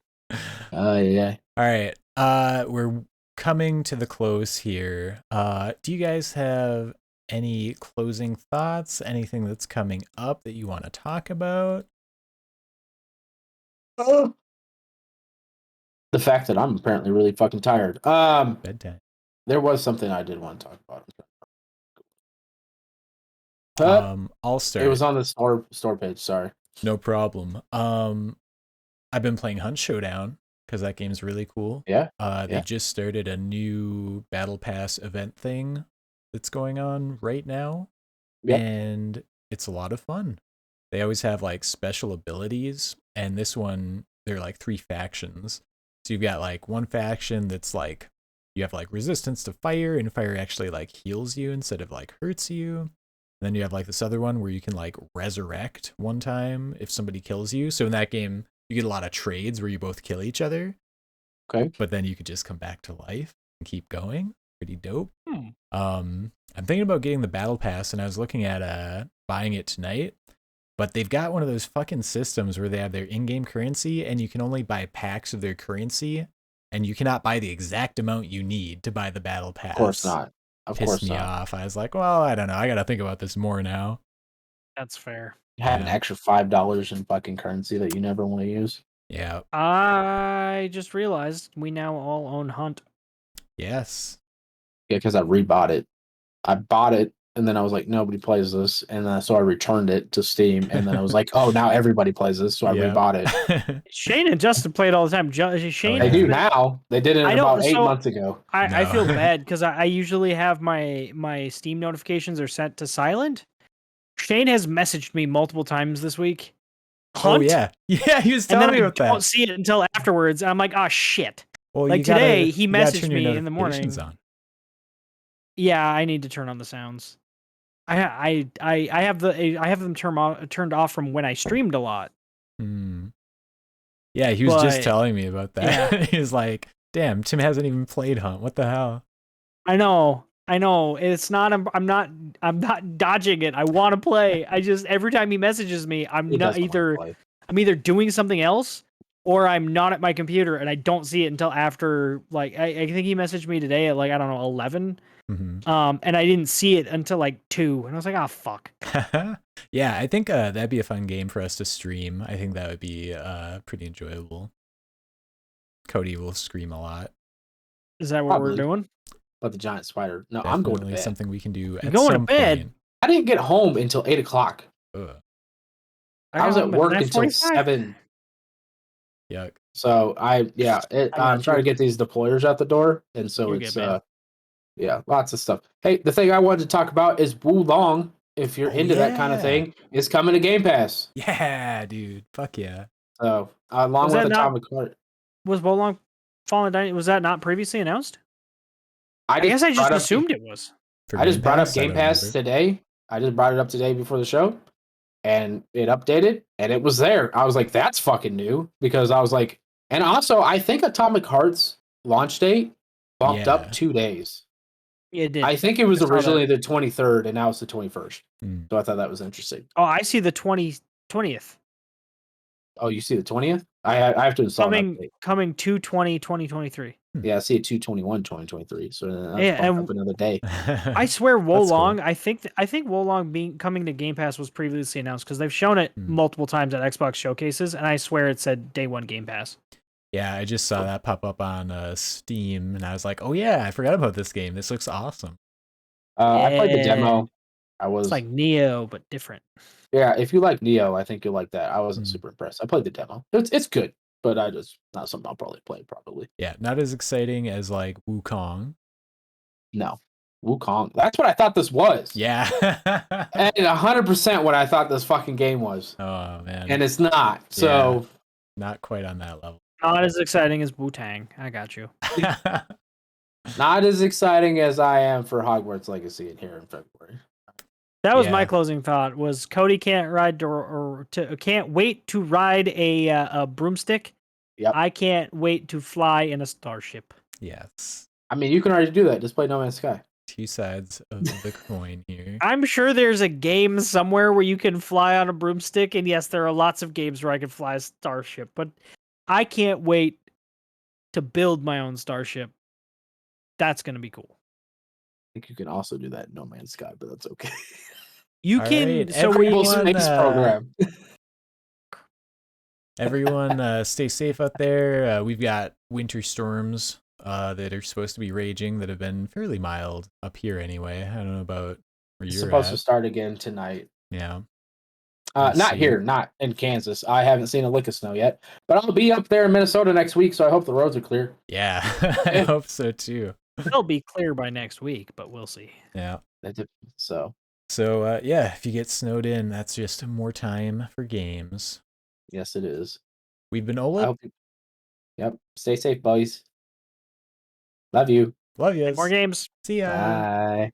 S2: Oh yeah.
S1: All right. We're coming to the close here. Do you guys have any closing thoughts? Anything that's coming up that you want to talk about?
S2: The fact that I'm apparently really fucking tired.
S1: Bedtime.
S2: There was something I did want to talk about.
S1: I'll start.
S2: It was on the store page. Sorry.
S1: No problem. I've been playing Hunt Showdown because that game's really cool.
S2: Yeah.
S1: They just started a new Battle Pass event thing that's going on right now.
S2: Yep.
S1: And it's a lot of fun. They always have like special abilities, and this one, they're like 3 factions. So you've got like one faction that's like, you have like resistance to fire, and fire actually like heals you instead of like hurts you. And then you have like this other one where you can like resurrect one time if somebody kills you. So in that game, you get a lot of trades where you both kill each other.
S2: Okay.
S1: But then you could just come back to life and keep going. Pretty dope.
S3: Hmm.
S1: I'm thinking about getting the battle pass, and I was looking at buying it tonight. But they've got one of those fucking systems where they have their in-game currency, and you can only buy packs of their currency, and you cannot buy the exact amount you need to buy the battle pass.
S2: Of course not. Of
S1: Pissed
S2: course
S1: me
S2: not.
S1: off. I was like, well, I don't know. I got to think about this more now.
S3: That's fair.
S2: You have an
S1: Yeah.
S2: extra $5 in fucking currency that you never want to use.
S1: Yeah.
S3: I just realized we now all own Hunt.
S1: Yes.
S2: Yeah, because I rebought it. I bought it, and then I was like, nobody plays this, and then so I returned it to Steam, and then I was like, oh, now everybody plays this, so I
S1: Yeah.
S2: rebought it.
S3: Shane and Justin play it all the time. Shane,
S2: They
S1: yeah.
S2: do now. They did it
S3: I don't-
S2: about 8
S3: so-
S2: months ago.
S3: I
S1: No.
S3: feel bad because I usually have my Steam notifications are set to silent. Shane has messaged me multiple times this week.
S1: Oh,
S3: Hunt,
S1: yeah. Yeah, he was
S3: and then
S1: telling me
S3: I
S1: about
S3: don't
S1: that.
S3: see it until afterwards. And I'm like, oh shit.
S1: Well,
S3: like
S1: you gotta-
S3: today, he
S1: you gotta
S3: messaged
S1: turn your
S3: me in the morning.
S1: notifications on.
S3: Yeah, I need to turn on the sounds. I have them turned off from when I streamed a lot.
S1: Hmm. Yeah, he was just
S3: But-
S1: telling me about that. He was like, damn, Tim hasn't even played Hunt. What the hell?
S3: I know. It's not. I'm not dodging it. I want to play. I just every time he messages me, I'm
S2: He
S3: not
S2: doesn't wanna play.
S3: I'm either doing something else or I'm not at my computer and I don't see it until after. Like I think he messaged me today at like I don't know 11.
S1: Mhm.
S3: And I didn't see it until like 2, and I was like, oh fuck.
S1: Yeah, I think that'd be a fun game for us to stream. I think that would be pretty enjoyable. Cody will scream a lot.
S3: Is that what we're
S2: Probably.
S3: doing?
S2: But the giant spider. No, I'm going to
S1: Definitely
S2: bed.
S1: something we can do at
S3: going to
S1: some
S3: bed?
S1: point.
S2: I didn't get home until 8 o'clock.
S1: Ugh,
S2: I was
S3: got
S2: at
S3: home
S2: work until
S3: 9:45.
S2: 7.
S1: yuck.
S2: So
S3: I
S2: I'm
S3: got
S2: trying to
S3: you.
S2: get these deployers out the door, and so
S3: You're
S2: it's
S3: good, man.
S2: yeah, lots of stuff. Hey, the thing I wanted to talk about is Wu Long. If you're
S1: Oh,
S2: into that kind of
S1: yeah.
S2: thing, is coming to Game Pass.
S1: Yeah, dude. Fuck yeah.
S2: So along
S3: Was
S2: with
S3: that not
S2: Atomic Heart,
S3: was Wolong Fallen Dynasty? Was that not previously announced? I guess I just
S2: brought up
S3: assumed it was.
S1: For
S2: I just
S1: Game
S2: brought up
S1: Pass, I
S2: Game
S1: don't
S2: Pass
S1: remember.
S2: today. I just brought it up today before the show, and it updated, and it was there. I was like, that's fucking new, because I was like, and also I think Atomic Heart's launch date bumped up
S1: Yeah.
S2: 2 days.
S3: Yeah, it did.
S2: I think it was
S3: I saw that.
S2: originally the 23rd, and now it's the 21st.
S1: Mm.
S2: So I thought that was interesting.
S3: Oh, I see the 20th.
S2: Oh, you see the 20th? I have to install an update.
S3: Coming 2/20/2023.
S2: Yeah, I see it 2/21/2023. So that's
S3: Yeah,
S2: bumped
S3: and
S2: up another day.
S3: I swear
S1: That's cool.
S3: Wolong. I think Wolong coming to Game Pass was previously announced because they've shown it multiple times at Xbox showcases, and I swear it said day one Game Pass.
S1: Yeah, I just saw that pop up on Steam, and I was like, "Oh yeah, I forgot about this game. This looks awesome."
S2: I played the
S3: Yeah.
S2: demo. I was
S3: It's like Neo, but different.
S2: yeah. If you like Neo, I think you'll like that. I wasn't
S1: Mm.
S2: super impressed. I played the demo. It's good, but I just not something I'll probably play. Probably
S1: Yeah, not as exciting as like Wukong.
S2: no. Wukong. That's what I thought this was.
S1: Yeah.
S2: And 100% what I thought this fucking game was.
S1: Oh man.
S2: And it's not. So
S1: not quite on that level.
S3: Not as exciting as Wu-Tang. I got you.
S2: not as exciting as I am for Hogwarts Legacy in here in February.
S3: That was
S1: Yeah.
S3: my closing thought. Was Cody can't can't wait to ride a broomstick.
S2: Yep.
S3: I can't wait to fly in a starship.
S1: Yes.
S2: I mean, you can already do that. Just play No Man's Sky.
S1: Two sides of the coin here.
S3: I'm sure there's a game somewhere where you can fly on a broomstick, and yes, there are lots of games where I can fly a starship, but I can't wait to build my own starship. That's gonna be cool.
S2: I think you can also do that in No Man's Sky, but that's okay.
S3: You
S1: All
S3: can
S1: right,
S3: so
S2: Kerbal
S1: everyone,
S2: Space Program.
S1: Everyone, stay safe out there. We've got winter storms that are supposed to be raging that have been fairly mild up here anyway. I don't know about where
S2: It's
S1: you're
S2: supposed
S1: at.
S2: to start again tonight.
S1: Yeah. We'll
S2: Not
S1: see.
S2: here, not in Kansas. I haven't seen a lick of snow yet, but I'll be up there in Minnesota next week, so I hope the roads are clear.
S1: Yeah, I hope so too.
S3: They'll be clear by next week, but we'll see.
S1: Yeah.
S2: So
S1: yeah, if you get snowed in, that's just more time for games.
S2: yes, it is.
S1: We've been
S2: I
S1: Ola.
S2: hope. Yep. Stay safe, boys. Love you.
S1: Love you.
S3: More games.
S1: See ya.
S2: Bye.